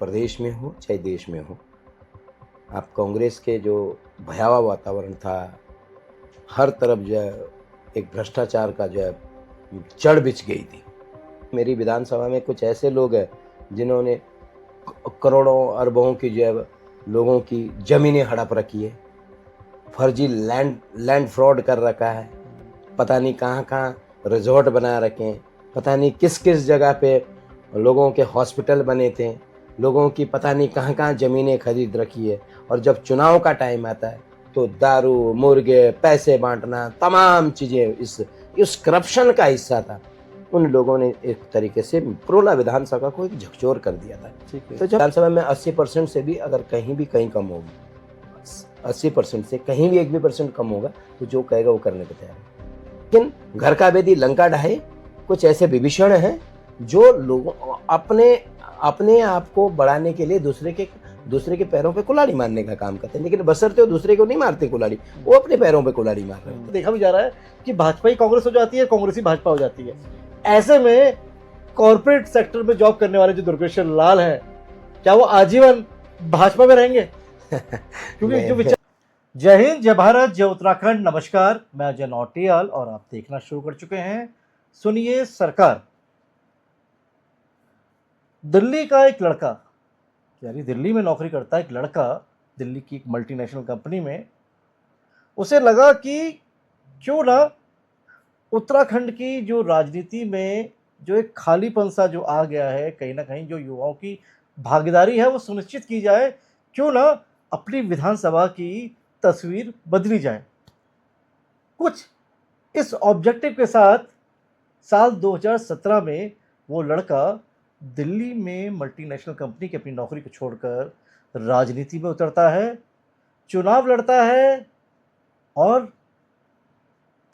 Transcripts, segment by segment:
प्रदेश में हो चाहे देश में हो, आप कांग्रेस के जो भयावह वातावरण था, हर तरफ जो है एक भ्रष्टाचार का जो है जड़ बिछ गई थी। मेरी विधानसभा में कुछ ऐसे लोग हैं जिन्होंने करोड़ों अरबों की जो है लोगों की ज़मीनें हड़प रखी है, फर्जी लैंड फ्रॉड कर रखा है, पता नहीं कहाँ-कहाँ रिज़ॉर्ट बना रखे हैं, पता नहीं किस-किस जगह पे लोगों के हॉस्पिटल बने थे, लोगों की पता नहीं कहाँ-कहाँ ज़मीनें खरीद रखी है। और जब चुनाव का टाइम आता है तो दारू, मुर्गे, पैसे बाँटना, तमाम चीज़ें इस करप्शन का हिस्सा था। उन लोगों ने एक तरीके से पुरोला विधानसभा को एक झकझोर कर दिया था। तो जब विधानसभा में 80% से भी अगर कहीं कम होगी, 80% से कहीं भी 1 भी परसेंट कम होगा तो जो कहेगा वो करने को तैयार है। लेकिन घर का बेदी लंका ढाए, कुछ ऐसे विभीषण हैं जो लोगों अपने आप को बढ़ाने के लिए दूसरे के पैरों पे कुल्हाड़ी मारने का काम करते हैं, लेकिन बशर्ते वो दूसरे को नहीं मारते कुल्हाड़ी, वो अपने पैरों पे कुल्हाड़ी मार रहे हैं। देखा भी जा रहा है कि भाजपा ही कांग्रेस हो जाती है, कांग्रेस ही भाजपा हो जाती है। ऐसे में कॉर्पोरेट सेक्टर में जॉब करने वाले जो दुर्गेश्वर लाल हैं, क्या वो आजीवन भाजपा में रहेंगे? क्योंकि जो विचार। जय हिंद, जय भारत, जय उत्तराखंड। नमस्कार, मैं अजय नौटियाल और आप देखना शुरू कर चुके हैं सुनिए सरकार। दिल्ली का एक लड़का, यानी दिल्ली में नौकरी करता है एक लड़का, दिल्ली की एक मल्टीनेशनल कंपनी में, उसे लगा कि क्यों ना उत्तराखंड की जो राजनीति में जो एक खालीपन सा जो आ गया है, कहीं ना कहीं जो युवाओं की भागीदारी है वो सुनिश्चित की जाए, क्यों ना अपनी विधानसभा की तस्वीर बदली जाए। कुछ इस ऑब्जेक्टिव के साथ साल 2017 में वो लड़का दिल्ली में मल्टीनेशनल कंपनी की अपनी नौकरी को छोड़कर राजनीति में उतरता है, चुनाव लड़ता है और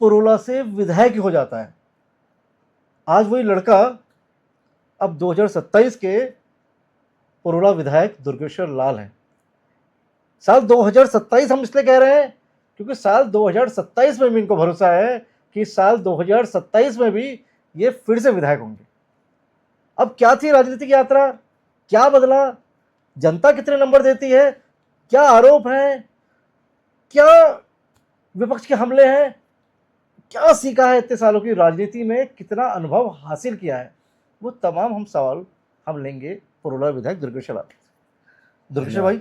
पुरोला से विधायक हो जाता है। आज वही लड़का अब 2027 के पुरोला विधायक दुर्गेश्वर लाल हैं। साल 2027 हम इसलिए कह रहे हैं क्योंकि साल 2027 में भी इनको भरोसा है कि साल 2027 में भी ये फिर से विधायक होंगे। अब क्या थी राजनीतिक यात्रा, क्या बदला, जनता कितने नंबर देती है, क्या आरोप है, क्या विपक्ष के हमले हैं, क्या सीखा है इतने सालों की राजनीति में, कितना अनुभव हासिल किया है, वो तमाम हम सवाल हम लेंगे पुरोला विधायक दुर्गेश्वर लाल। दुर्गेश्वर भाई,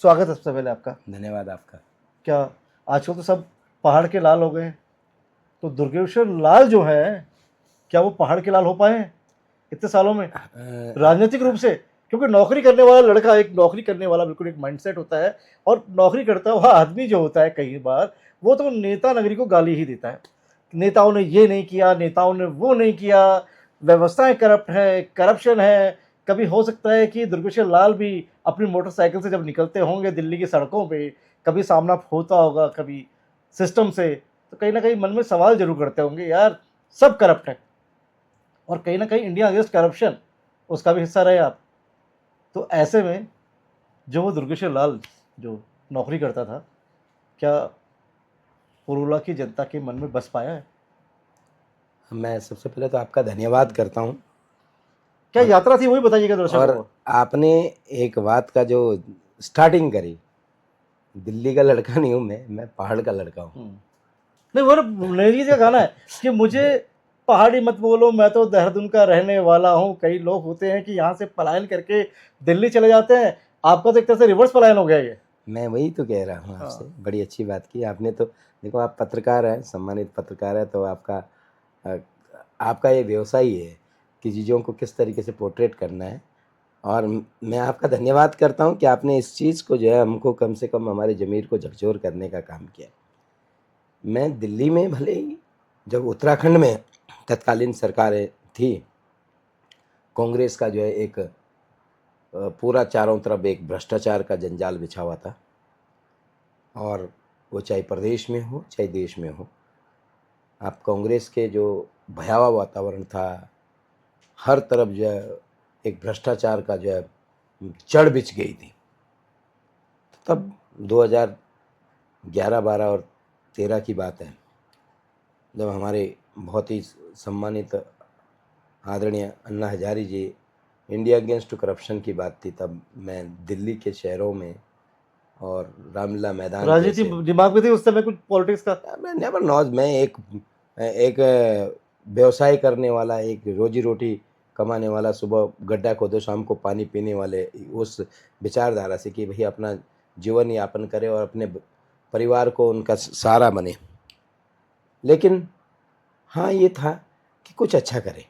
स्वागत है सबसे पहले आपका। धन्यवाद आपका। क्या आजकल तो सब पहाड़ के लाल हो गए, तो दुर्गेश्वर लाल जो है क्या वो पहाड़ के लाल हो पाए हैं इतने सालों में राजनीतिक रूप से? क्योंकि नौकरी करने वाला लड़का, एक नौकरी करने वाला बिल्कुल एक माइंडसेट होता है, और नौकरी करता हुआ आदमी जो होता है कई बार वो तो नेता नगरी को गाली ही देता है। नेताओं ने ये नहीं किया, नेताओं ने वो नहीं किया, व्यवस्थाएं करप्ट है, करप्शन है। कभी हो सकता है कि दुर्गेश्वर लाल भी अपनी मोटरसाइकिल से जब निकलते होंगे दिल्ली की सड़कों पे, कभी सामना होता होगा कभी सिस्टम से, तो कहीं ना कहीं मन में सवाल जरूर करते होंगे, यार सब करप्ट है। और कहीं ना कहीं इंडिया अगेंस्ट करप्शन उसका भी हिस्सा रहे आप। तो ऐसे में जो वो दुर्गेश्वर लाल जो नौकरी करता था, क्या पुरुला की जनता के मन में बस पाया है? मैं सबसे पहले तो आपका धन्यवाद करता हूँ। क्या यात्रा थी वही बताइएगा दर्शकों और को। आपने एक बात का जो स्टार्टिंग करी, दिल्ली का लड़का नहीं हूँ मैं पहाड़ का लड़का हूँ। नहीं, वो नेरी का गाना है कि मुझे पहाड़ी मत बोलो, मैं तो देहरादून का रहने वाला हूँ। कई लोग होते हैं कि यहाँ से पलायन करके दिल्ली चले जाते हैं, आपका तो एक तरह से रिवर्स पलायन हो गया ये। मैं वही तो कह रहा हूँ आपसे। बड़ी अच्छी बात की आपने। तो देखो, आप पत्रकार हैं, सम्मानित पत्रकार हैं, तो आपका ये व्यवसाय ही है कि चीज़ों को किस तरीके से पोर्ट्रेट करना है। और मैं आपका धन्यवाद करता हूँ कि आपने इस चीज़ को जो है हमको कम से कम हमारे ज़मीर को झकझोर करने का काम किया। मैं दिल्ली में भले ही, जब उत्तराखंड में तत्कालीन सरकारें थी, कांग्रेस का जो है एक पूरा चारों तरफ एक भ्रष्टाचार का जंजाल बिछा हुआ था, और वो चाहे प्रदेश में हो चाहे देश में हो, आप कांग्रेस के जो भयावह वातावरण था, हर तरफ जो है एक भ्रष्टाचार का जो है जड़ बिछ गई थी। तब 2011, 12 और 13 की बात है, जब हमारे बहुत ही सम्मानित आदरणीय अन्ना हजारी जी इंडिया अगेंस्ट करप्शन की बात थी, तब मैं दिल्ली के शहरों में और रामलीला मैदान राजनीति जैसे, दिमाग में थी उस समय कुछ पॉलिटिक्स का? मैं नेवर नॉज, मैं एक व्यवसाय करने वाला, एक रोजी रोटी कमाने वाला, सुबह गड्ढा खोदो शाम को पानी पीने वाले उस विचारधारा से कि भाई अपना जीवन यापन करे और अपने परिवार को उनका सहारा बने। लेकिन हाँ, ये था कि कुछ अच्छा करे।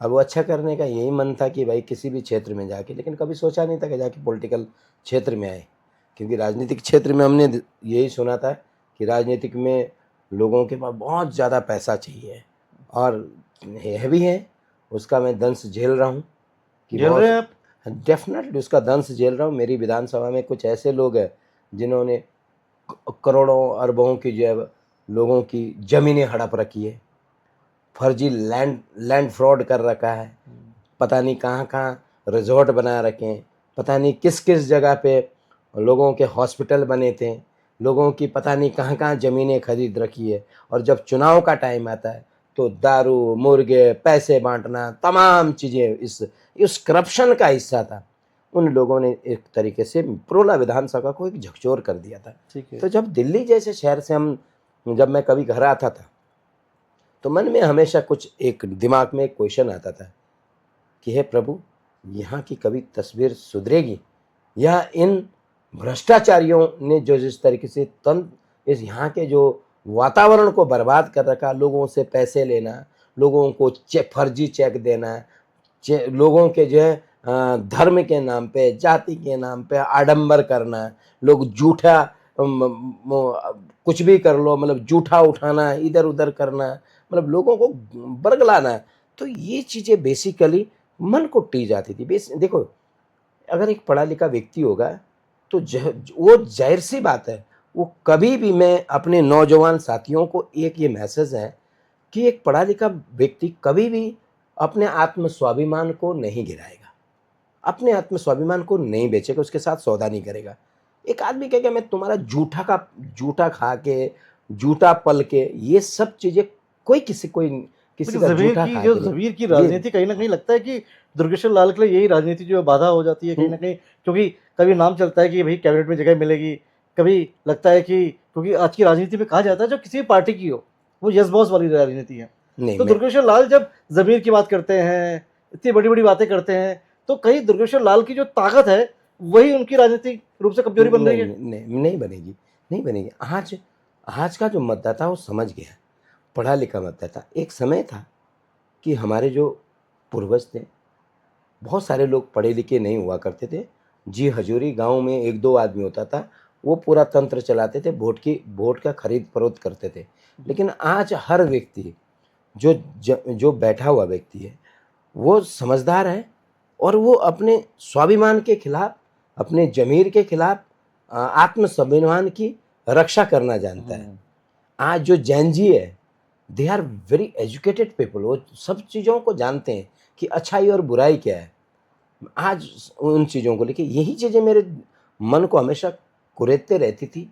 अब वो अच्छा करने का यही मन था कि भाई किसी भी क्षेत्र में जाके, लेकिन कभी सोचा नहीं था कि जाके पॉलिटिकल क्षेत्र में आए, क्योंकि राजनीतिक क्षेत्र में हमने यही सुना था कि राजनीतिक में लोगों के पास बहुत ज़्यादा पैसा चाहिए, और है भी है, उसका मैं दंश झेल रहा हूँ कि झेल रहे हैं बहुत आप? डेफिनेटली उसका दंश झेल रहा हूँ। मेरी विधानसभा में कुछ ऐसे लोग हैं जिन्होंने करोड़ों अरबों की जो है लोगों की ज़मीनें हड़प रखी है, फर्जी लैंड फ्रॉड कर रखा है, पता नहीं कहाँ कहाँ रिजॉर्ट बना रखे हैं, पता नहीं किस किस जगह पे लोगों के हॉस्पिटल बने थे, लोगों की पता नहीं कहाँ कहाँ ज़मीनें खरीद रखी है। और जब चुनाव का टाइम आता है तो दारू, मुर्गे, पैसे बांटना, तमाम चीज़ें इस करप्शन का हिस्सा था। उन लोगों ने एक तरीके से प्रोला विधानसभा को एक झकझोर कर दिया था। ठीक है। तो जब दिल्ली जैसे शहर से जब मैं कभी घर आता था तो मन में हमेशा कुछ एक दिमाग में एक क्वेश्चन आता था कि हे प्रभु, यहाँ की कभी तस्वीर सुधरेगी, या इन भ्रष्टाचारियों ने जो जिस तरीके से इस यहाँ के जो वातावरण को बर्बाद कर रखा, लोगों से पैसे लेना, लोगों को फर्जी चेक देना, लोगों के जो है धर्म के नाम पे, जाति के नाम पे आडंबर करना, लोग झूठा कुछ भी कर लो, मतलब झूठा उठाना, इधर उधर करना, मतलब लोगों को बरगलाना। तो ये चीज़ें बेसिकली मन को टी जाती थी। देखो, अगर एक पढ़ा लिखा व्यक्ति होगा तो वो जाहिर सी बात है, वो कभी भी, मैं अपने नौजवान साथियों को एक ये मैसेज है कि एक पढ़ा लिखा व्यक्ति कभी भी अपने आत्म स्वाभिमान को नहीं गिराएगा, अपने आत्म स्वाभिमान को नहीं बेचेगा, उसके साथ सौदा नहीं करेगा। एक आदमी कहेगा मैं तुम्हारा जूठा खा के, जूठा पल के, ये सब चीज़ें कोई किसी लेकिन का ज़मीर जूठा की खा जो के नहीं। ज़मीर की ये राजनीति कहीं न कहीं लगता है कि दुर्गेश्वर लाल के लिए यही राजनीति जो है बाधा हो जाती है कहीं न हुँ, कहीं, क्योंकि कभी नाम चलता है कि भई कैबिनेट में जगह मिलेगी, कभी लगता है कि क्योंकि आज की राजनीति में कहा जाता है जो किसी भी पार्टी की हो, वो यस बॉस वाली राजनीति है। नहीं तो मैं दुर्गेश्वर लाल जब ज़मीर की बात करते हैं, इतनी बड़ी-बड़ी बातें करते हैं, तो कहीं दुर्गेश्वर लाल की जो ताकत है, वही उनकी राजनीतिक रूप से कमज़ोरी बन रही नहीं, है? नहीं, नहीं बनेगी, नहीं बनेगी। आज आज का जो मतदाता वो समझ गया, पढ़ा लिखा मतदाता। एक समय था कि हमारे जो पूर्वज थे, बहुत सारे लोग पढ़े लिखे नहीं हुआ करते थे। जी हजूरी, गाँव में 1-2 आदमी होता था, वो पूरा तंत्र चलाते थे, वोट का खरीद फरोख्त करते थे। लेकिन आज हर व्यक्ति जो बैठा हुआ व्यक्ति है, वो समझदार है, और वो अपने स्वाभिमान के खिलाफ, अपने ज़मीर के खिलाफ आत्म स्वाभिमान की रक्षा करना जानता है। हुँ। आज जो जैन जी है, they are very educated people, वो सब चीज़ों को जानते हैं कि अच्छाई और बुराई क्या है। आज उन चीज़ों को लेके यही चीज़ें मेरे मन को हमेशा कुरेदते रहती थी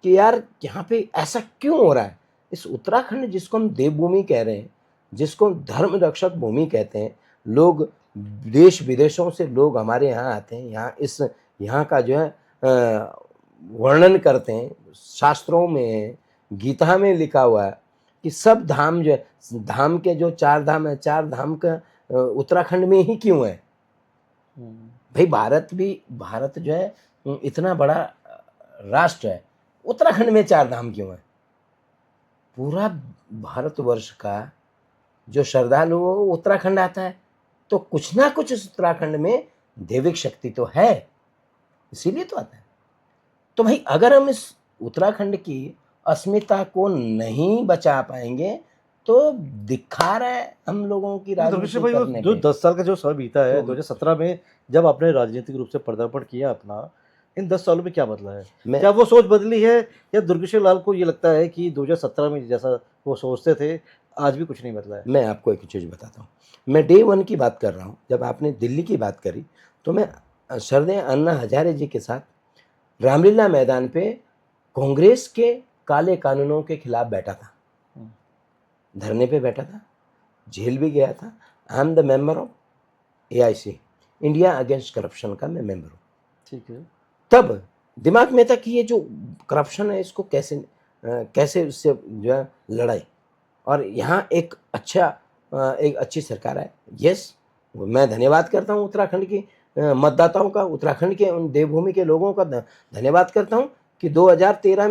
कि यार यहाँ पे ऐसा क्यों हो रहा है? इस उत्तराखंड जिसको हम देवभूमि कह रहे हैं, जिसको हम धर्म रक्षक भूमि कहते हैं, लोग देश विदेशों से लोग हमारे यहाँ आते हैं, यहाँ का जो है वर्णन करते हैं, शास्त्रों में, गीता में लिखा हुआ है कि सब धाम जो है, धाम के जो 4 धाम है, 4 धाम का उत्तराखंड में ही क्यों है? हुँ। भाई भारत जो है इतना बड़ा राष्ट्र है, उत्तराखंड में 4 धाम क्यों है? पूरा भारतवर्ष का जो श्रद्धालु है वो उत्तराखंड आता है, तो कुछ ना कुछ इस उत्तराखंड में दैविक शक्ति तो है, इसीलिए तो आता है। तो भाई अगर हम इस उत्तराखंड की अस्मिता को नहीं बचा पाएंगे तो दिखा रहा है हम लोगों की लेकिन दुर्गेश राजनीति भाई वो करने जो पे। 10 साल का जो समय बीता है, तो 2017 में जब आपने राजनीतिक रूप से पदार्पण किया अपना, इन 10 सालों में क्या बदला है? मैं क्या वो सोच बदली है या दुर्गेश लाल को ये लगता है कि 2017 में जैसा वो सोचते थे, आज भी कुछ नहीं बदला है? मैं आपको एक चीज़ बताता हूँ। मैं डे 1 की बात कर रहा हूँ। जब आपने दिल्ली की बात करी, तो मैं श्रद्धेय अन्ना हज़ारे जी के साथ रामलीला मैदान पे कांग्रेस के काले कानूनों के खिलाफ बैठा था। हुँ। धरने पे बैठा था, जेल भी गया था। I am the member of AIC. India against corruption का मैं मेंबर हूँ। ठीक है। तब दिमाग में था कि ये जो करप्शन है इसको कैसे उससे जो है लड़ाई, और यहाँ एक अच्छी सरकार है। यस, मैं धन्यवाद करता हूँ उत्तराखंड की मतदाताओं का, उत्तराखंड के उन देवभूमि के लोगों का धन्यवाद करता हूँ कि 2012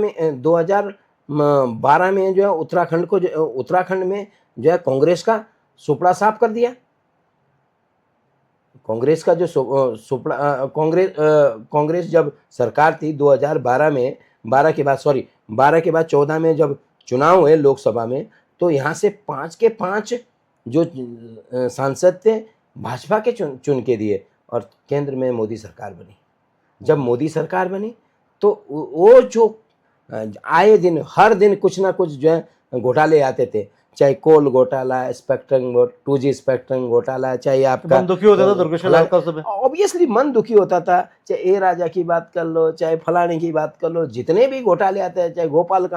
में जो है उत्तराखंड में जो है कांग्रेस का सुपड़ा साफ कर दिया। कांग्रेस का जो सुपड़ा कांग्रेस जब सरकार थी 2012 में, 12 के बाद 14 में जब चुनाव हुए लोकसभा में, तो यहाँ से 5 के 5 जो सांसद थे भाजपा के चुन के दिए, और केंद्र में मोदी सरकार बनी। जब मोदी सरकार बनी तो वो जो आए दिन हर दिन कुछ ना कुछ जो है घोटाले आते थे, चाहे कोल घोटाला, स्पेक्ट्रम 2G स्पेक्ट्रम घोटाला, चाहे आपका मन दुखी होता था दुर्गेश लाल का उस समय। ऑब्वियसली मन दुखी होता था, चाहे ए राजा की बात कर लो, चाहे फलाने की बात कर लो, जितने भी घोटाले आते हैं, चाहे गोपाल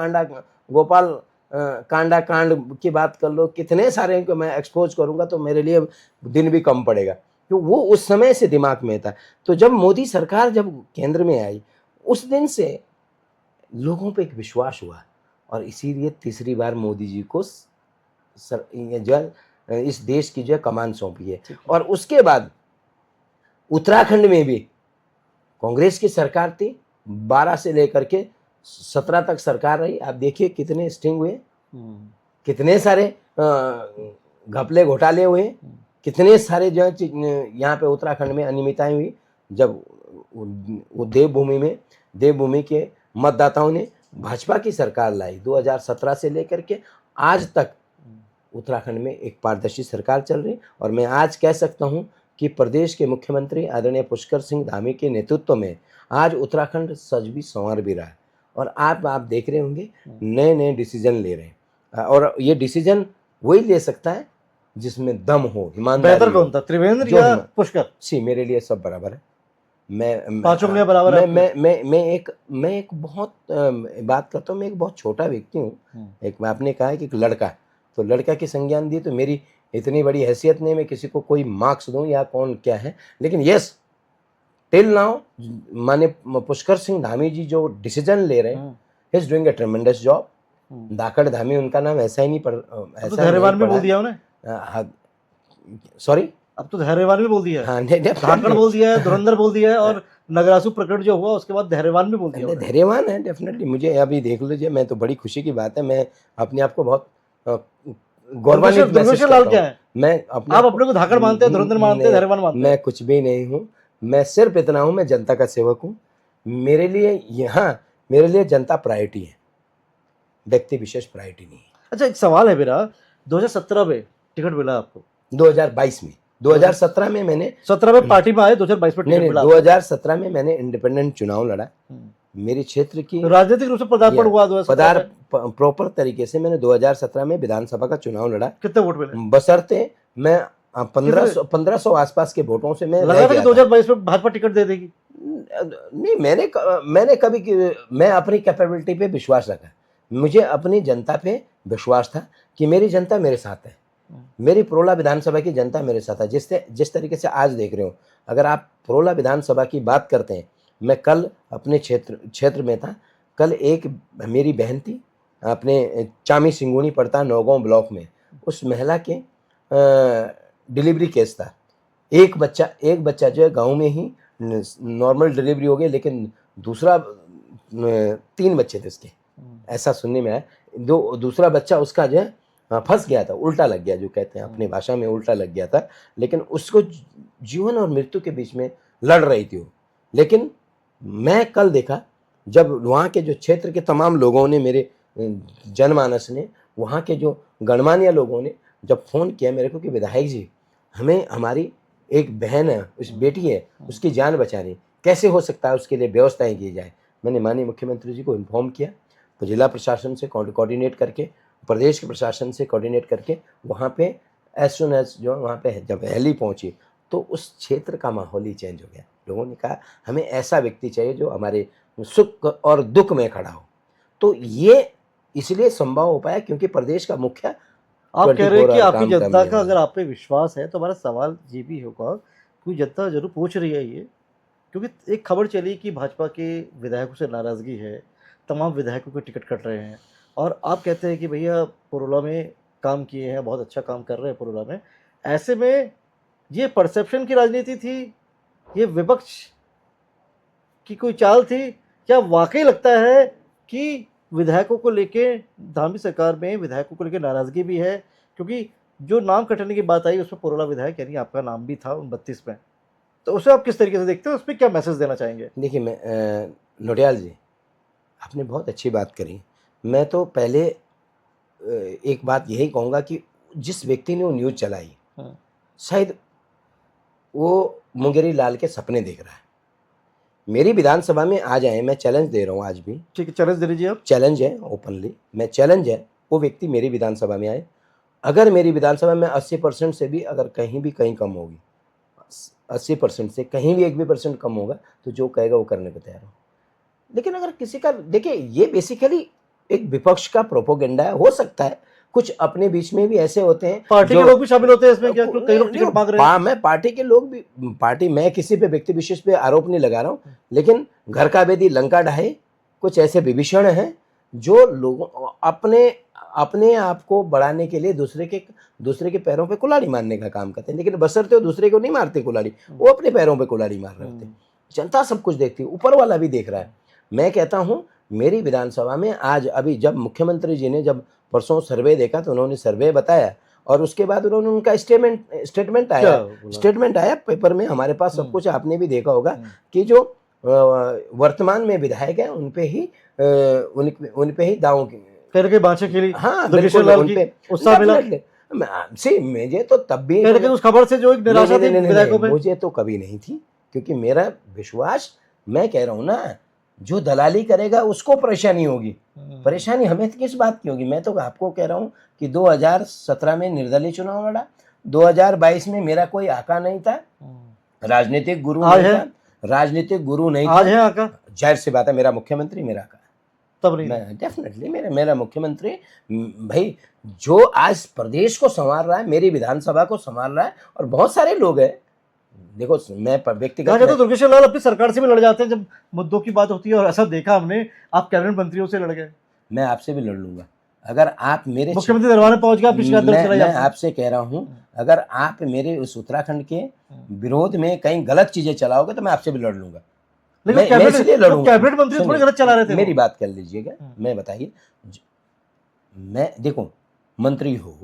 कांडा कांड की बात कर लो, कितने सारे को मैं एक्सपोज करूंगा तो मेरे लिए दिन भी कम पड़ेगा, तो वो उस समय से दिमाग में था। तो जब मोदी सरकार जब केंद्र में आई, उस दिन से लोगों पे एक विश्वास हुआ, और इसीलिए तीसरी बार मोदी जी को जो है इस देश की जो है कमान सौंपी है। और उसके बाद उत्तराखंड में भी कांग्रेस की सरकार थी, 12 से लेकर के 17 तक सरकार रही। आप देखिए कितने स्टिंग हुए, कितने सारे घपले घोटाले हुए, कितने सारे जो है यहाँ पे उत्तराखंड में अनियमितताएं हुई। जब वो देवभूमि के मतदाताओं ने भाजपा की सरकार लाई 2017 से लेकर के आज तक उत्तराखंड में एक पारदर्शी सरकार चल रही, और मैं आज कह सकता हूं कि प्रदेश के मुख्यमंत्री आदरणीय पुष्कर सिंह धामी के नेतृत्व में आज उत्तराखंड सज भी संवर भी रहा है। और आप देख रहे होंगे नए नए डिसीजन ले रहे हैं, और ये डिसीजन वही ले सकता है जिसमें दम हो, ईमानदारी बेहतर हो। कौन था, त्रिवेंद्र या पुष्कर? मेरे लिए सब बराबर है। मैं पांचों के लिए बराबर है। मैं एक बहुत बात करता हूँ, मैं एक बहुत छोटा व्यक्ति हूँ। एक आपने कहा है कि एक लड़का, तो लड़का की संज्ञान दी, तो मेरी इतनी बड़ी हैसियत नहीं मैं किसी को कोई मार्क्स दूं या कौन क्या है, लेकिन यस टिल नाउ माने पुष्कर सिंह धामी जी जो डिसीजन ले रहे हैं, he is doing a tremendous job. धाकड़ धामी उनका नाम ऐसा ही नहीं पड़, ऐसा धैर्यवान भी बोल दिया उन्हें। सॉरी, अब तो धैर्यवान भी बोल दिया है। हाँ, धाकड़ बोल दिया है, धुरंधर बोल दिया है, और नगरासु प्रकट जो हुआ उसके बाद धैर्यवान भी बोल दिया। धैर्यवान है डेफिनेटली। मुझे अभी देख लीजिए, मैं तो बड़ी खुशी की बात है, मैं अपने आप को बहुत गौरवान्वित महसूस करता हूं। क्या है? आप अपने को धाकड़ मानते हैं, धुरंधर मानते हैं, धैर्यवान मानते हैं? मैं कुछ भी नहीं हूँ, मैं सिर्फ इतना हूँ, मैं जनता का सेवक हूँ। मेरे लिए जनता प्रायोरिटी है, व्यक्ति विशेष प्रायोरिटी नहीं है। अच्छा, एक सवाल है मेरा, 2017 में टिकट मिला आपको? 2022 में, 2017 में मैंने 17 में पार्टी में आए, 2022 में टिकट मिला? 2017 में मैंने इंडिपेंडेंट चुनाव लड़ा। मेरे क्षेत्र की राजनीतिक रूप से पदार्पण हुआ प्रॉपर तरीके से मैंने 2017 में विधानसभा का चुनाव लड़ा। कितने वोट मिले? बसरते मैं 1500 आसपास के वोटों से मैं लगा था कि 2022 में भाजपा टिकट दे देगी? नहीं, मैंने कभी मैं अपनी कैपेबिलिटी पे विश्वास रखा। मुझे अपनी जनता पे विश्वास था कि मेरी जनता मेरे साथ है, मेरी प्रोला विधानसभा की जनता मेरे साथ है। जिस तरीके से आज देख रहे हो, अगर आप प्रोला विधानसभा की बात करते हैं, मैं कल अपने क्षेत्र में था। कल एक मेरी बहन थी, अपने चामी सिंगुनी पड़ता नौगांव ब्लॉक में, उस महिला के डिलीवरी केस था। एक बच्चा जो है गांव में ही नॉर्मल डिलीवरी हो गई, लेकिन दूसरा 3 बच्चे थे उसके, ऐसा सुनने में आया। दूसरा बच्चा उसका जो है फंस गया था, उल्टा लग गया, जो कहते हैं अपनी भाषा में उल्टा लग गया था, लेकिन उसको जीवन और मृत्यु के बीच में लड़ रही थी वो। लेकिन मैं कल देखा, जब वहाँ के जो क्षेत्र के तमाम लोगों ने, मेरे जनमानस ने, वहाँ के जो गणमान्य लोगों ने जब फ़ोन किया मेरे को कि विधायक जी, हमें हमारी एक बहन है, उस बेटी है, उसकी जान बचानी, कैसे हो सकता है, उसके लिए व्यवस्थाएं की जाए। मैंने माननीय मुख्यमंत्री जी को इन्फॉर्म किया, तो जिला प्रशासन से कोऑर्डिनेट करके, प्रदेश के प्रशासन से कोऑर्डिनेट करके वहाँ पे एज सुन एज जो वहाँ पे जब हेली पहुँची, तो उस क्षेत्र का माहौल ही चेंज हो गया। लोगों ने कहा हमें ऐसा व्यक्ति चाहिए जो हमारे सुख और दुख में खड़ा हो। तो ये इसलिए संभव हो पाया क्योंकि प्रदेश का मुखिया आप कह रहे हैं कि आपकी जनता का अगर आप पे विश्वास है, तो हमारा सवाल ये भी होगा क्योंकि जनता जरूर पूछ रही है ये, क्योंकि एक खबर चली कि भाजपा के विधायकों से नाराज़गी है, तमाम विधायकों के टिकट कट रहे हैं, और आप कहते हैं कि भैया पुरोला में काम किए हैं, बहुत अच्छा काम कर रहे हैं पुरोला में। ऐसे में ये परसेप्शन की राजनीति थी, ये विपक्ष की कोई चाल थी, क्या वाकई लगता है कि विधायकों को लेके धामी सरकार में विधायकों को लेके नाराज़गी भी है? क्योंकि जो नाम कटने की बात आई उसमें पुरोला विधायक यानी आपका नाम भी था उन 32 में, तो उसे आप किस तरीके से देखते हो, उस पे क्या मैसेज देना चाहेंगे? देखिए मैं नोटियाल जी, आपने बहुत अच्छी बात करी। मैं तो पहले एक बात यही कहूँगा कि जिस व्यक्ति ने वो न्यूज़ चलाई, हाँ, शायद वो मुंगेरी लाल के सपने देख रहा है। मेरी विधानसभा में आ जाए, मैं चैलेंज दे रहा हूँ आज भी, ठीक है, चैलेंज दे लीजिए आप। चैलेंज है ओपनली, मैं चैलेंज है, वो व्यक्ति मेरी विधानसभा में आए। अगर मेरी विधानसभा में 80% से भी अगर कहीं भी कहीं कम होगी, 80% से कहीं भी 1% कम होगा, तो जो कहेगा वो करने को तैयार हूँ। लेकिन अगर किसी का, देखिए ये बेसिकली एक विपक्ष का प्रोपोगेंडा है। हो सकता है कुछ अपने बीच में भी ऐसे होते हैं पार्टी के जो लोग भी शामिल होते हैं इसमें क्या? नहीं, कई लोग नहीं, टिकट मांग रहे हैं। मैं पार्टी के लोग भी, पार्टी, मैं किसी पे व्यक्ति विशेष पे आरोप नहीं लगा रहा हूँ, लेकिन घर का बेदी लंका ढाए, कुछ ऐसे विभीषण हैं जो लोगों अपने अपने आप को बढ़ाने के लिए दूसरे के पैरों पे कुल्हाड़ी मारने का काम करते हैं, लेकिन बशर्ते वो दूसरे को नहीं मारते कुल्हाड़ी, वो अपने पैरों पे कुल्हाड़ी मार रहे होते हैं। जनता सब कुछ देखती है, ऊपर वाला भी देख रहा है। मैं कहता हूँ मेरी विधानसभा में आज अभी जब मुख्यमंत्री जी ने जब परसों सर्वे देखा तो उन्होंने सर्वे बताया, और उसके बाद उन्होंने उनका स्टेटमेंट क्या आया, बोला? स्टेटमेंट आया पेपर में, हमारे पास सब कुछ, आपने भी देखा होगा कि जो वर्तमान में विधायक हैं उन पे ही दांव कह रहे बांचे के लिए हाँ दुर्गेश्वर बिल्कुल लाल उन की पे उत्साह मिला। सी मुझे तो तब भी कह रहे कि उस खबर से जो एक निराशा थी विधायकों पे। मुझे तो कभी नहीं थी, क्योंकि मेरा विश्वास, मैं कह रहा हूँ ना, जो दलाली करेगा उसको परेशानी होगी, परेशानी हमें किस बात की होगी। मैं तो आपको कह रहा हूँ कि 2017 में निर्दलीय चुनाव लड़ा, 2022 में मेरा कोई आका नहीं था, राजनीतिक गुरु आज नहीं है? था, राजनीतिक गुरु नहीं आज था। है आका? जाहिर सी बात है, मेरा मुख्यमंत्री मेरा आका, तब नहीं। मैं डेफिनेटली मेरा मुख्यमंत्री भाई, जो आज प्रदेश को संभाल रहा है, मेरी विधानसभा को संभाल रहा है, और बहुत सारे लोग हैं। देखो मैं कहा व्यक्तिगत जाता है दुर्गेश्वर लाल अपनी सरकार से भी लड़ जाते हैं जब मुद्दों की बात होती है, और ऐसा देखा हमने, आप कैबिनेट मंत्रियों से लड़ गए। मैं आपसे भी लड़ लूंगा अगर आप मेरे मुख्यमंत्री दरबार में पहुंच गया, आपकी शिकायत दर्ज कराई मैं आपसे। आपसे कह रहा हूं, अगर आप मेरे उस उत्तराखंड के विरोध में कहीं गलत चीजें चलाओगे तो मैं आपसे भी लड़ लूंगा। लेकिन मैं इसलिए लड़ूंगा। कैबिनेट मंत्री थोड़ी गलत चला रहे थे। मेरी बात कर लीजिएगा, मैं बताइए, मैं देखो, मंत्री हो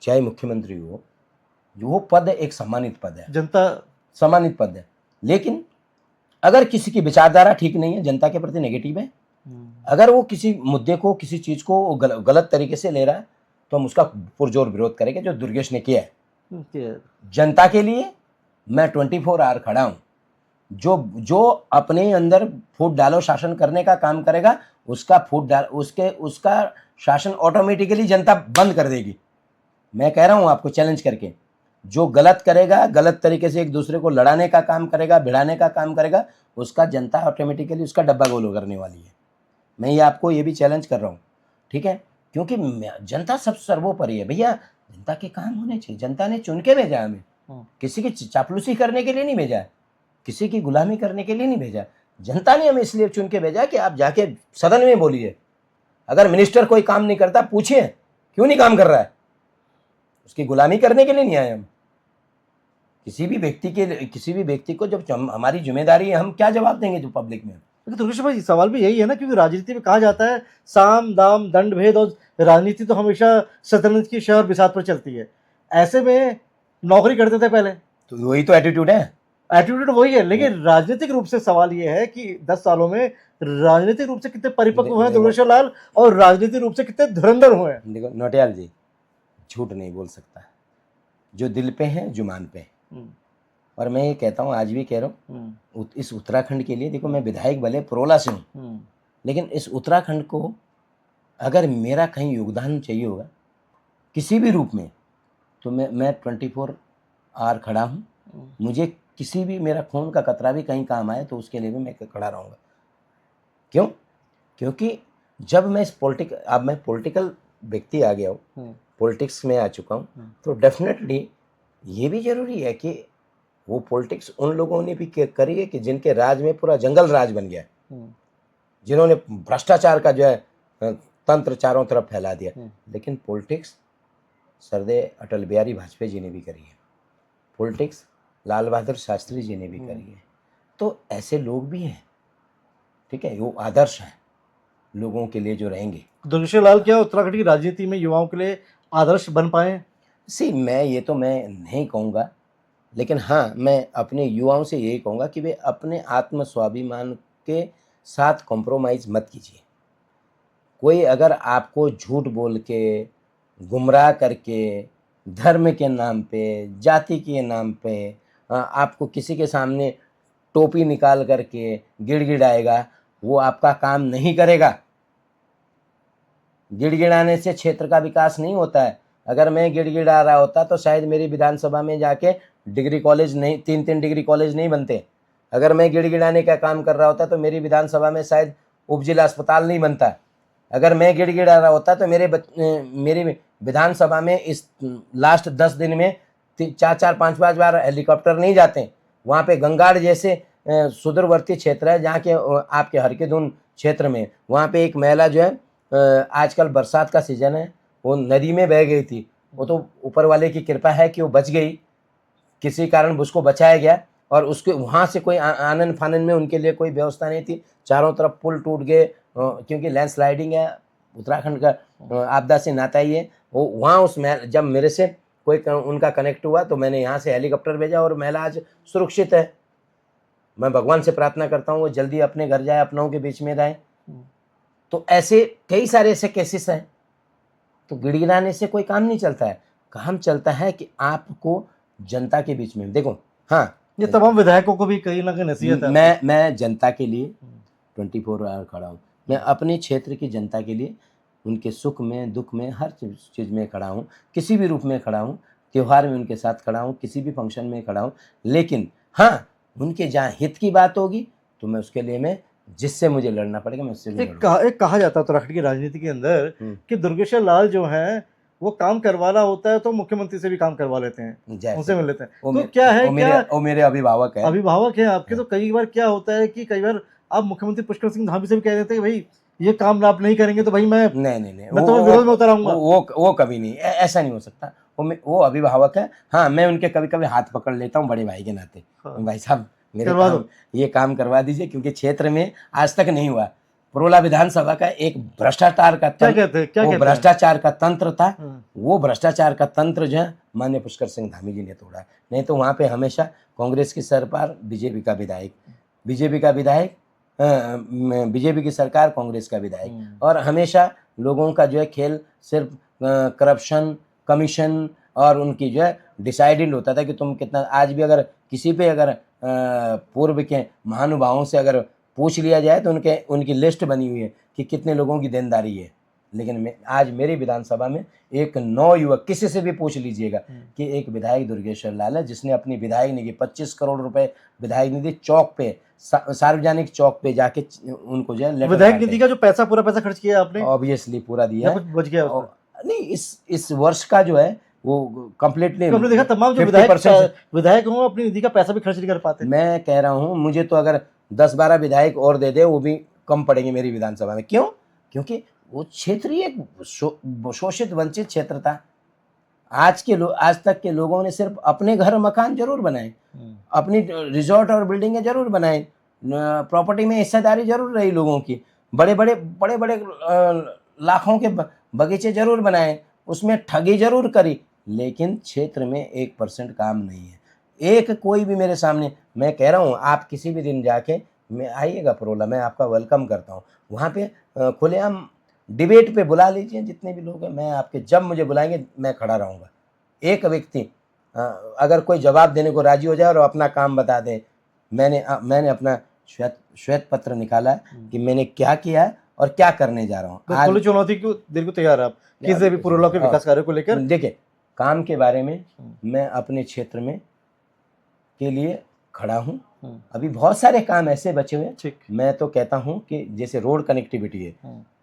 चाहे मुख्यमंत्री हो, वो पद एक सम्मानित पद है, जनता सम्मानित पद है, लेकिन अगर किसी की विचारधारा ठीक नहीं है, जनता के प्रति नेगेटिव है, अगर वो किसी मुद्दे को, किसी चीज को गलत तरीके से ले रहा है, तो हम उसका पुरजोर विरोध करेंगे, जो दुर्गेश ने किया है जनता के लिए। मैं 24 आवर खड़ा हूं। जो अपने अंदर फूट डालो शासन करने का काम करेगा, उसका उसका शासन ऑटोमेटिकली जनता बंद कर देगी। मैं कह रहा हूं आपको चैलेंज करके, जो गलत करेगा, गलत तरीके से एक दूसरे को लड़ाने का काम करेगा, भिड़ाने का काम करेगा, उसका जनता ऑटोमेटिकली उसका डब्बा गोल करने वाली है। मैं ये आपको ये भी चैलेंज कर रहा हूँ, ठीक है, क्योंकि जनता सब सर्वोपरि है भैया। जनता के काम होने चाहिए। जनता ने चुन के भेजा हमें, किसी की चापलूसी करने के लिए नहीं भेजा, किसी की गुलामी करने के लिए नहीं भेजा। जनता ने हमें इसलिए चुन के भेजा कि आप जाके सदन में बोलिए। अगर मिनिस्टर कोई काम नहीं करता, पूछिए क्यों नहीं काम कर रहा है, उसकी गुलामी करने के लिए नहीं आए हम। किसी भी व्यक्ति को जब हमारी जिम्मेदारी है, हम क्या जवाब देंगे जो पब्लिक में। दुर्गेश भाई, सवाल भी यही है ना, क्योंकि राजनीति में कहा जाता है साम दाम दंड भेद, और राजनीति तो हमेशा शतरंज की शह और बिसात पर चलती है। ऐसे में नौकरी करते थे पहले, तो वही तो एटीट्यूड है। एटीट्यूड वही है, लेकिन राजनीतिक रूप से सवाल ये है कि 10 सालों में राजनीतिक रूप से कितने परिपक्व हुए हैं दुर्गेश्वर लाल, और राजनीतिक रूप से कितने धुरंधर हुए हैं। देखो नोटियाल जी, झूठ नहीं बोल सकता, जो दिल पे है जुबान पे है। और मैं ये कहता हूँ, आज भी कह रहा हूँ, इस उत्तराखंड के लिए, देखो मैं विधायक भले पुरोला से हूँ, लेकिन इस उत्तराखंड को अगर मेरा कहीं योगदान चाहिए होगा किसी भी रूप में, तो मैं 24 आवर खड़ा हूँ। मुझे किसी भी, मेरा खून का कतरा भी कहीं काम आए तो उसके लिए भी मैं खड़ा रहूँगा। क्यों? क्योंकि जब मैं अब मैं पॉलिटिकल व्यक्ति आ गया हूँ, पॉलिटिक्स में आ चुका हूँ, तो डेफिनेटली ये भी जरूरी है कि वो पॉलिटिक्स उन लोगों ने भी करी है कि जिनके राज में पूरा जंगल राज बन गया, जिन्होंने भ्रष्टाचार का जो है तंत्र चारों तरफ फैला दिया। लेकिन पॉलिटिक्स सरदे अटल बिहारी वाजपेयी जी ने भी करी है, पॉलिटिक्स लाल बहादुर शास्त्री जी ने भी करी है। तो ऐसे लोग भी हैं, ठीक है, वो आदर्श हैं लोगों के लिए जो रहेंगे। दुर्गेश्वर लाल क्या उत्तराखंड की राजनीति में युवाओं के लिए आदर्श बन पाए? मैं नहीं कहूँगा, लेकिन हाँ, मैं अपने युवाओं से यही कहूँगा कि वे अपने आत्म स्वाभिमान के साथ कॉम्प्रोमाइज़ मत कीजिए। कोई अगर आपको झूठ बोल के, गुमराह करके, धर्म के नाम पे, जाति के नाम पे आपको किसी के सामने टोपी निकाल करके गिड़गिड़ाएगा, वो आपका काम नहीं करेगा। गिड़गिड़ाने से क्षेत्र का विकास नहीं होता है। अगर मैं गिड़गिड़ा रहा होता तो शायद मेरी विधानसभा में जाके डिग्री कॉलेज नहीं, 3-3 डिग्री कॉलेज नहीं बनते। अगर मैं गिड़गिड़ाने का काम कर रहा होता तो मेरी विधानसभा में शायद उपजिला अस्पताल नहीं बनता। अगर मैं गिड़गिड़ा रहा होता तो मेरी विधानसभा में इस लास्ट 10 दिन में 4-4, 5-5 बार हेलीकॉप्टर नहीं जाते। वहाँ पे गंगाड़ जैसे सुदूरवर्ती क्षेत्र है, जहाँ के आपके हरकिदुन क्षेत्र में, वहाँ पे एक महिला जो है आजकल बरसात का सीजन है, वो नदी में बह गई थी। वो तो ऊपर वाले की कृपा है कि वो बच गई, किसी कारण उसको बचाया गया। और उसके वहाँ से कोई आनन फानन में उनके लिए कोई व्यवस्था नहीं थी। चारों तरफ पुल टूट गए, क्योंकि लैंडस्लाइडिंग है, उत्तराखंड का आपदा से नाता ही है। वो वहाँ जब मेरे से कोई उनका कनेक्ट हुआ तो मैंने यहाँ से हेलीकॉप्टर भेजा और महिला आज सुरक्षित है। मैं भगवान से प्रार्थना करता हूँ वो जल्दी अपने घर जाए, अपनों के बीच में रहे। तो ऐसे कई सारे ऐसे केसेस हैं। तो गिड़गिड़ाने से कोई काम नहीं चलता है। काम चलता है कि आपको जनता के बीच में देखो। हाँ, ये तमाम विधायकों को भी कहीं ना कहीं नसीहत है। मैं जनता के लिए 24 आवर खड़ा हूँ। मैं अपने क्षेत्र की जनता के लिए उनके सुख में, दुख में, हर चीज़ में खड़ा हूँ। किसी भी रूप में खड़ा हूँ, त्यौहार में उनके साथ खड़ा हूँ, किसी भी फंक्शन में खड़ा हूँ। लेकिन हाँ, उनके जहाँ हित की बात होगी तो मैं उसके लिए मैं जिससे मुझे लड़ना पड़ेगा मैं उससे भी लड़ूंगा। एक कहा जाता है उत्तराखंड की राजनीति के अंदर कि दुर्गेश्वर लाल जो है वो काम करवाना होता है तो मुख्यमंत्री से भी काम करवा लेते हैं, उनसे मिल लेते हैं। तो क्या है, वो मेरे अभिभावक है, आपके। तो कई बार क्या होता है कि कई बार आप मुख्यमंत्री पुष्कर सिंह धामी से भी कह देते हैं कि भाई ये काम आप नहीं करेंगे तो भाई मैं तो विरोध में उतर आऊंगा। वो कभी नहीं, ऐसा नहीं हो सकता। वो अभिभावक है। हाँ, मैं उनके कभी कभी हाथ पकड़ लेता हूँ बड़े भाई के नाते। भाई साहब ये काम करवा दीजिए, क्योंकि क्षेत्र में आज तक नहीं हुआ। पुरोला विधानसभा का एक भ्रष्टाचार का भ्रष्टाचार का तंत्र था। वो भ्रष्टाचार का तंत्र जो है माननीय पुष्कर सिंह धामी जी ने तोड़ा। नहीं तो वहाँ पे हमेशा कांग्रेस की सरकार, बीजेपी का विधायक, बीजेपी की सरकार, कांग्रेस का विधायक। और हमेशा लोगों का जो है खेल सिर्फ करप्शन, कमीशन और उनकी जो है डिसाइडेड होता था कि तुम कितना। आज भी अगर किसी पे अगर पूर्व के महानुभावों से अगर पूछ लिया जाए तो उनकी लिस्ट बनी हुई है कि कितने लोगों की देनदारी है। लेकिन आज मेरी विधानसभा में एक नौयुवक, किसी से भी पूछ लीजिएगा कि एक विधायक दुर्गेश्वर लाल है जिसने अपनी विधायक निधि 25 करोड़ रुपए विधायक निधि चौक पे, सार्वजनिक चौक पे जाके उनको जो है विधायक निधि का जो पूरा पैसा खर्च किया आपने, ऑब्वियसली पूरा दिया है, बच गया नहीं। इस वर्ष का जो है वो कंप्लीटली हमने देखा तमाम जो विधायक हों अपनी निधि का पैसा भी खर्च नहीं कर पाते। मैं कह रहा हूँ मुझे तो अगर 10-12 विधायक और दे दे वो भी कम पड़ेंगे मेरी विधानसभा में। क्यों? क्योंकि वो क्षेत्र ही एक शोषित वंचित क्षेत्र था। आज तक के लोगों ने सिर्फ अपने घर मकान जरूर बनाए, अपनी रिजॉर्ट और बिल्डिंगें जरूर बनाए, प्रॉपर्टी में हिस्सेदारी जरूर रही लोगों की, बड़े बड़े लाखों के बगीचे जरूर बनाए, उसमें ठगी जरूर करी, लेकिन क्षेत्र में 1% काम नहीं है। एक कोई भी मेरे सामने, मैं कह रहा हूँ आप किसी भी दिन जाके मैं आइएगा पुरोला, मैं आपका वेलकम करता हूँ। वहाँ पे खुलेआम डिबेट पे बुला लीजिए जितने भी लोग हैं, मैं आपके जब मुझे बुलाएंगे मैं खड़ा रहूँगा। एक व्यक्ति अगर कोई जवाब देने को राजी हो जाए और अपना काम बता दे, मैंने अपना श्वेत पत्र निकाला है कि मैंने क्या किया है और क्या करने जा रहा हूँ। आज चुनौती को देने को तैयार है आप किसी भी पुरोला के विकास कार्य को लेकर? देखिए, काम के बारे में मैं अपने क्षेत्र में के लिए खड़ा हूँ। अभी बहुत सारे काम ऐसे बचे हुए, मैं तो कहता हूँ कि जैसे रोड कनेक्टिविटी है,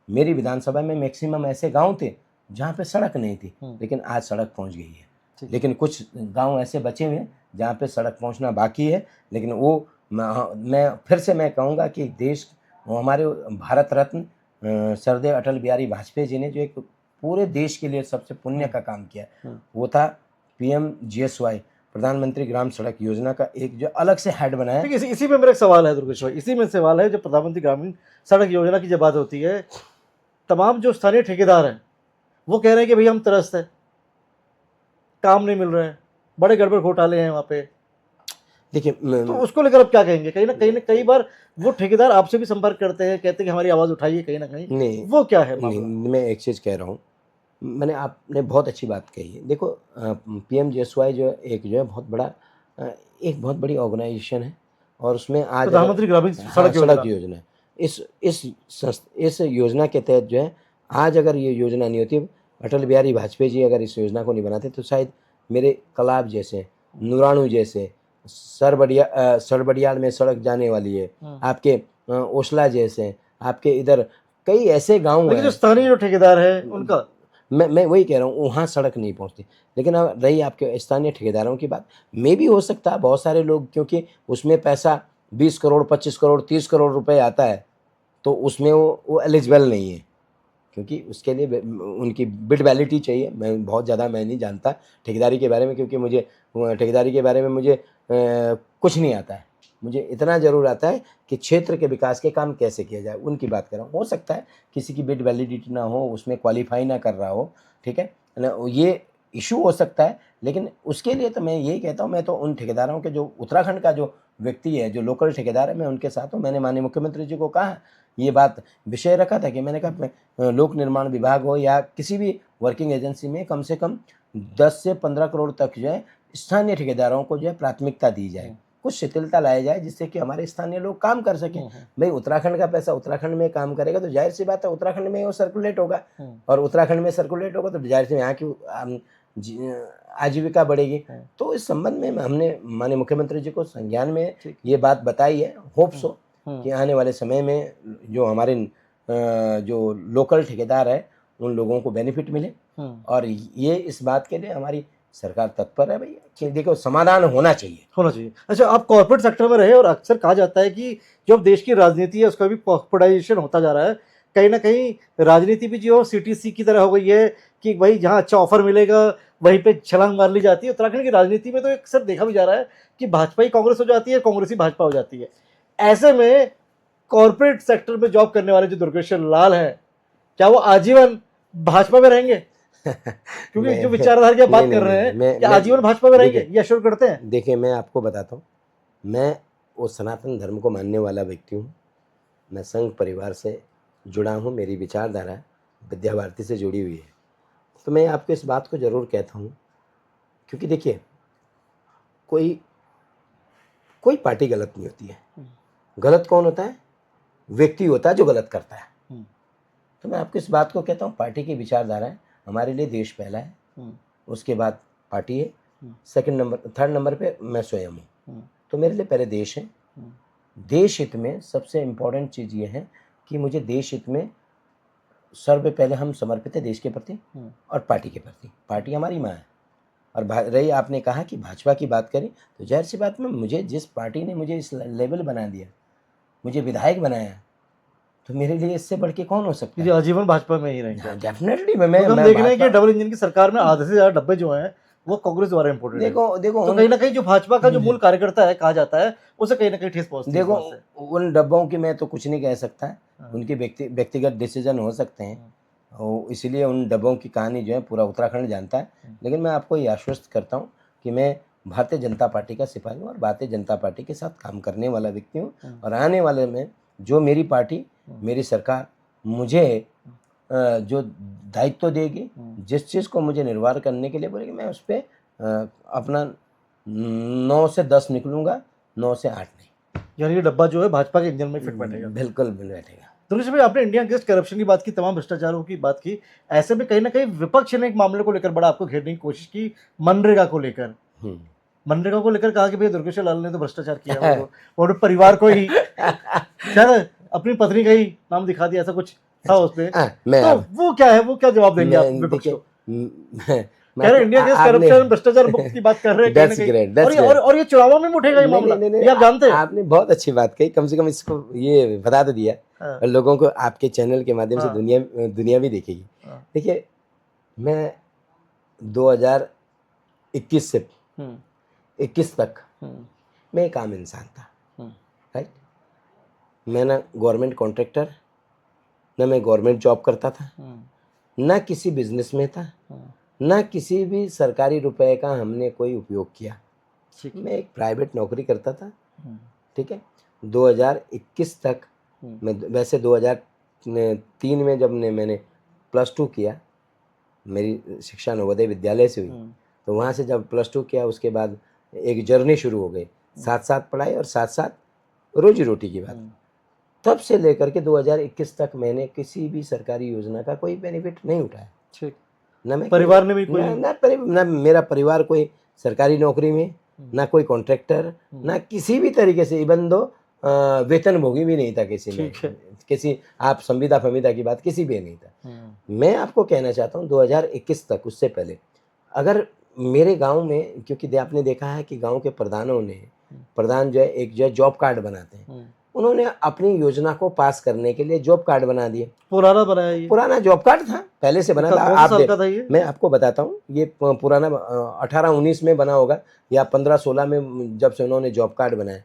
मेरी विधानसभा में मैक्सिमम ऐसे गांव थे जहाँ पे सड़क नहीं थी, लेकिन आज सड़क पहुँच गई है। ठीक। लेकिन कुछ गांव ऐसे बचे हुए हैं जहाँ पे सड़क पहुँचना बाकी है। लेकिन वो मैं फिर से मैं कहूँगा कि देश, वो हमारे भारत रत्न सरदेव अटल बिहारी वाजपेयी जी ने जो एक पूरे देश के लिए सबसे पुण्य का काम किया, वो था PMGSY, प्रधानमंत्री ग्राम सड़क योजना का एक जो अलग से हेड बनाया। ठीक, इसी में मेरा एक सवाल है दुर्गेश भाई, इसी में सवाल है, जब प्रधानमंत्री ग्रामीण सड़क योजना की जब बात होती है, तमाम जो स्थानीय ठेकेदार हैं वो कह रहे हैं कि भैया हम त्रस्त है, काम नहीं मिल रहा है, बड़े गड़बड़ घोटाले हैं वहाँ पे। देखिए तो उसको लेकर आप क्या कहेंगे? कहीं ना कई बार वो ठेकेदार आपसे भी संपर्क करते हैं, कहते हैं कि हमारी आवाज़ उठाइए कहीं ना कहीं, नहीं, वो क्या है नहीं, मामला? मैं एक चीज़ कह रहा हूँ, आपने बहुत अच्छी बात कही है। देखो PMGSY जो है बहुत बड़ा एक बहुत बड़ी ऑर्गेनाइजेशन है, और उसमें आज प्रधानमंत्री ग्रामीण हाँ, सड़क योजना। सड़क योजना, इस योजना के तहत जो है, आज अगर ये योजना नहीं होती, अटल बिहारी वाजपेयी जी अगर इस योजना को नहीं बनाते, तो शायद मेरे कलाब जैसे, नुराणु जैसे, सरबड़ियाल में सड़क जाने वाली है, आपके ओसला जैसे, आपके इधर कई ऐसे गांव लेकिन हैं, जो स्थानीय जो ठेकेदार है उनका, मैं वही कह रहा हूँ, वहाँ सड़क नहीं पहुँचती। लेकिन अब रही आपके स्थानीय ठेकेदारों की बात, में भी हो सकता है बहुत सारे लोग, क्योंकि उसमें पैसा 20 करोड़ 25 करोड़ 30 करोड़ रुपए आता है, तो उसमें वो एलिजिबल नहीं है, क्योंकि उसके लिए उनकी बिड वैलिडिटी चाहिए। मैं बहुत ज़्यादा मैं नहीं जानता ठेकेदारी के बारे में, क्योंकि मुझे ठेकेदारी के बारे में मुझे कुछ नहीं आता है। मुझे इतना ज़रूर आता है कि क्षेत्र के विकास के काम कैसे किया जाए, उनकी बात कर रहा हूँ। हो सकता है किसी की बिड वैलिडिटी ना हो, उसमें क्वालिफाई ना कर रहा हो, ठीक है ना, ये इशू हो सकता है। लेकिन उसके लिए तो मैं यही कहता हूँ, मैं तो उन ठेकेदारों के, जो उत्तराखंड का जो व्यक्ति है, जो लोकल ठेकेदार है, मैं उनके साथ हूँ। मैंने माननीय मुख्यमंत्री जी को कहा, ये बात विषय रखा था कि मैंने कहा लोक निर्माण विभाग हो या किसी भी वर्किंग एजेंसी में कम से कम 10 से 15 करोड़ तक जो है स्थानीय ठेकेदारों को जो है प्राथमिकता दी जाए, कुछ शिथिलता लाया जाए, जिससे कि हमारे स्थानीय लोग काम कर सकें। भाई उत्तराखंड का पैसा उत्तराखंड में काम करेगा, तो जाहिर सी बात है उत्तराखंड में वो सर्कुलेट होगा, और उत्तराखंड में सर्कुलेट होगा तो जाहिर से यहाँ की आजीविका बढ़ेगी। तो इस संबंध में हमने माननीय मुख्यमंत्री जी को संज्ञान में ये बात बताई है। होप सो कि आने वाले समय में जो हमारे जो लोकल ठेकेदार है, उन लोगों को बेनिफिट मिले, और ये इस बात के लिए हमारी सरकार तत्पर है भैया कि देखो समाधान होना चाहिए। अच्छा, आप कॉर्पोरेट सेक्टर में रहे, और अक्सर कहा जाता है कि जो देश की राजनीति है उसका भी कॉर्पोरेटाइजेशन होता जा रहा है। कहीं ना कहीं राजनीति भी जो CTC की तरह हो गई है कि भाई जहाँ अच्छा ऑफर मिलेगा वहीं पे छलांग मार ली जाती है। उत्तराखंड की राजनीति में तो अक्सर देखा भी जा रहा है कि भाजपा ही कांग्रेस हो जाती है, कांग्रेस ही भाजपा हो जाती है। ऐसे में कॉर्पोरेट सेक्टर में जॉब करने वाले जो दुर्गेश लाल हैं, क्या वो आजीवन भाजपा में रहेंगे? क्योंकि जो विचारधारा की आप बात कर रहे हैं, क्या आजीवन भाजपा में रहेंगे, ये अश्योर करते हैं? देखिए, मैं आपको बताता हूँ, मैं वो सनातन धर्म को मानने वाला व्यक्ति हूँ। मैं संघ परिवार से जुड़ा हूँ, मेरी विचारधारा विद्या भारती से जुड़ी हुई है। तो मैं आपको इस बात को ज़रूर कहता हूँ, क्योंकि देखिए, कोई पार्टी गलत नहीं होती है। गलत कौन होता है? व्यक्ति होता है जो गलत करता है। तो मैं आपको इस बात को कहता हूँ, पार्टी की विचारधारा है, हमारे लिए देश पहला है, उसके बाद पार्टी है, थर्ड नंबर पे मैं स्वयं हूँ। तो मेरे लिए पहले देश है। देश हित में सबसे इम्पोर्टेंट चीज़ ये है कि मुझे देश हित में सर्व पहले हम समर्पित है देश के प्रति और पार्टी के प्रति। पार्टी हमारी माँ है। और रही आपने कहा कि भाजपा की बात करें, तो जाहिर सी बात में मुझे जिस पार्टी ने मुझे इस लेवल बना दिया, मुझे विधायक बनाया, तो मेरे लिए इससे बढ़ के कौन हो सकता है? आजीवन भाजपा में ही रहेंगे। डेफिनेटली हम देख रहे हैं कि डबल इंजन की सरकार में आधे से ज़्यादा डब्बे जो हैं वो कांग्रेस द्वारा इम्पोर्टेड है। देखो तो कहीं ना कहीं जो भाजपा का जो मूल कार्यकर्ता है कहा जाता है, उसे कहीं ना कहीं ठेस पहुंचती है। देखो, उन डब्बों की मैं तो कुछ नहीं कह सकता, उनके व्यक्तिगत डिसीजन हो सकते हैं, और इसीलिए उन डब्बों की कहानी जो है पूरा उत्तराखंड जानता है। लेकिन मैं आपको ये आश्वस्त करता हूँ कि मैं भारतीय जनता पार्टी का सिपाही हूँ और भारतीय जनता पार्टी के साथ काम करने वाला व्यक्ति हूँ। और आने वाले में जो मेरी पार्टी, मेरी सरकार मुझे जो दायित्व देगी, जिस चीज़ को मुझे निर्वाह करने के लिए बोलेगी, मैं उस पर अपना 9 से 10 निकलूँगा, 9 से 8 नहीं। यानी ये डब्बा जो है भाजपा के इंजन में फिट बैठेगा। बिल्कुल बैठेगा। दुर्गेश भाई, आपने इंडिया अगेंस्ट करप्शन की बात की, तमाम भ्रष्टाचारों की बात की। ऐसे में कहीं ना कहीं विपक्ष ने एक मामले को लेकर बड़ा आपको घेरने की कोशिश की, मनरेगा को लेकर। मनरेगा को लेकर कहा कि भैया दुर्गेश लाल ने तो भ्रष्टाचार किया है, और परिवार को ही शायद अपनी पत्नी का ही नाम दिखा दिया, ऐसा कुछ था उसमें। तो वो क्या है, वो क्या जवाब देंगे आप विपक्ष को? कह रहे इंडिया अगेंस्ट आपने करप्शन भ्रष्टाचार मुक्त की बात कर रहे हैं कहीं ना दैट्स कहीं। ग्रेट, और दैट्स ये ग्रेट। और ये चुनावों में भी उठेगा ये नहीं मामला, नहीं नहीं ये आप जानते हैं। आपने बहुत अच्छी बात कही, कम से कम इसको ये बता तो दिया हाँ, और लोगों को आपके चैनल के माध्यम से हाँ, दुनिया भी देखेगी। हाँ, देखिए, मैं 2021 से हम्म, 21 तक हम्म, मैं एक आम इंसान था, हम्म, राइट। मैं ना गवर्नमेंट कॉन्ट्रैक्टर, ना मैं गवर्नमेंट जॉब करता था, ना किसी बिजनेस में था, ना किसी भी सरकारी रुपए का हमने कोई उपयोग किया। ठीक है। मैं एक प्राइवेट नौकरी करता था, हम्म, ठीक है। 2021 तक मैं, वैसे 2003 में जब मैंने +2 किया, मेरी शिक्षा नवोदय विद्यालय से हुई, तो वहाँ से जब +2 किया उसके बाद एक जर्नी शुरू हो गई, साथ साथ पढ़ाई और साथ साथ रोजी रोटी की बात। तब से लेकर के 2021 तक मैंने किसी भी सरकारी योजना का कोई बेनिफिट नहीं उठाया। ठीक। ना मैं परिवार ने भी कोई ना मेरा परिवार कोई सरकारी नौकरी में, ना कोई कॉन्ट्रैक्टर, ना किसी भी तरीके से, इवन दो वेतनभोगी भी नहीं था किसी में, ठीक है। किसी आप संविदा फविदा की बात किसी भी नहीं था। मैं आपको कहना चाहता हूँ 2021 तक, उससे पहले अगर मेरे गांव में, क्योंकि आपने देखा है कि गांव के प्रधानों ने, प्रधान जो है एक जो है जॉब कार्ड बनाते हैं, उन्होंने अपनी योजना को पास करने के लिए जॉब कार्ड बना दिए। पुराना बनाया ये, पुराना जॉब कार्ड था, पहले से बना था। कौन आप सा साल का था ये? मैं आपको बताता हूँ, ये पुराना 18-19 में बना होगा या 15-16 में, जब से उन्होंने जॉब कार्ड बनाया।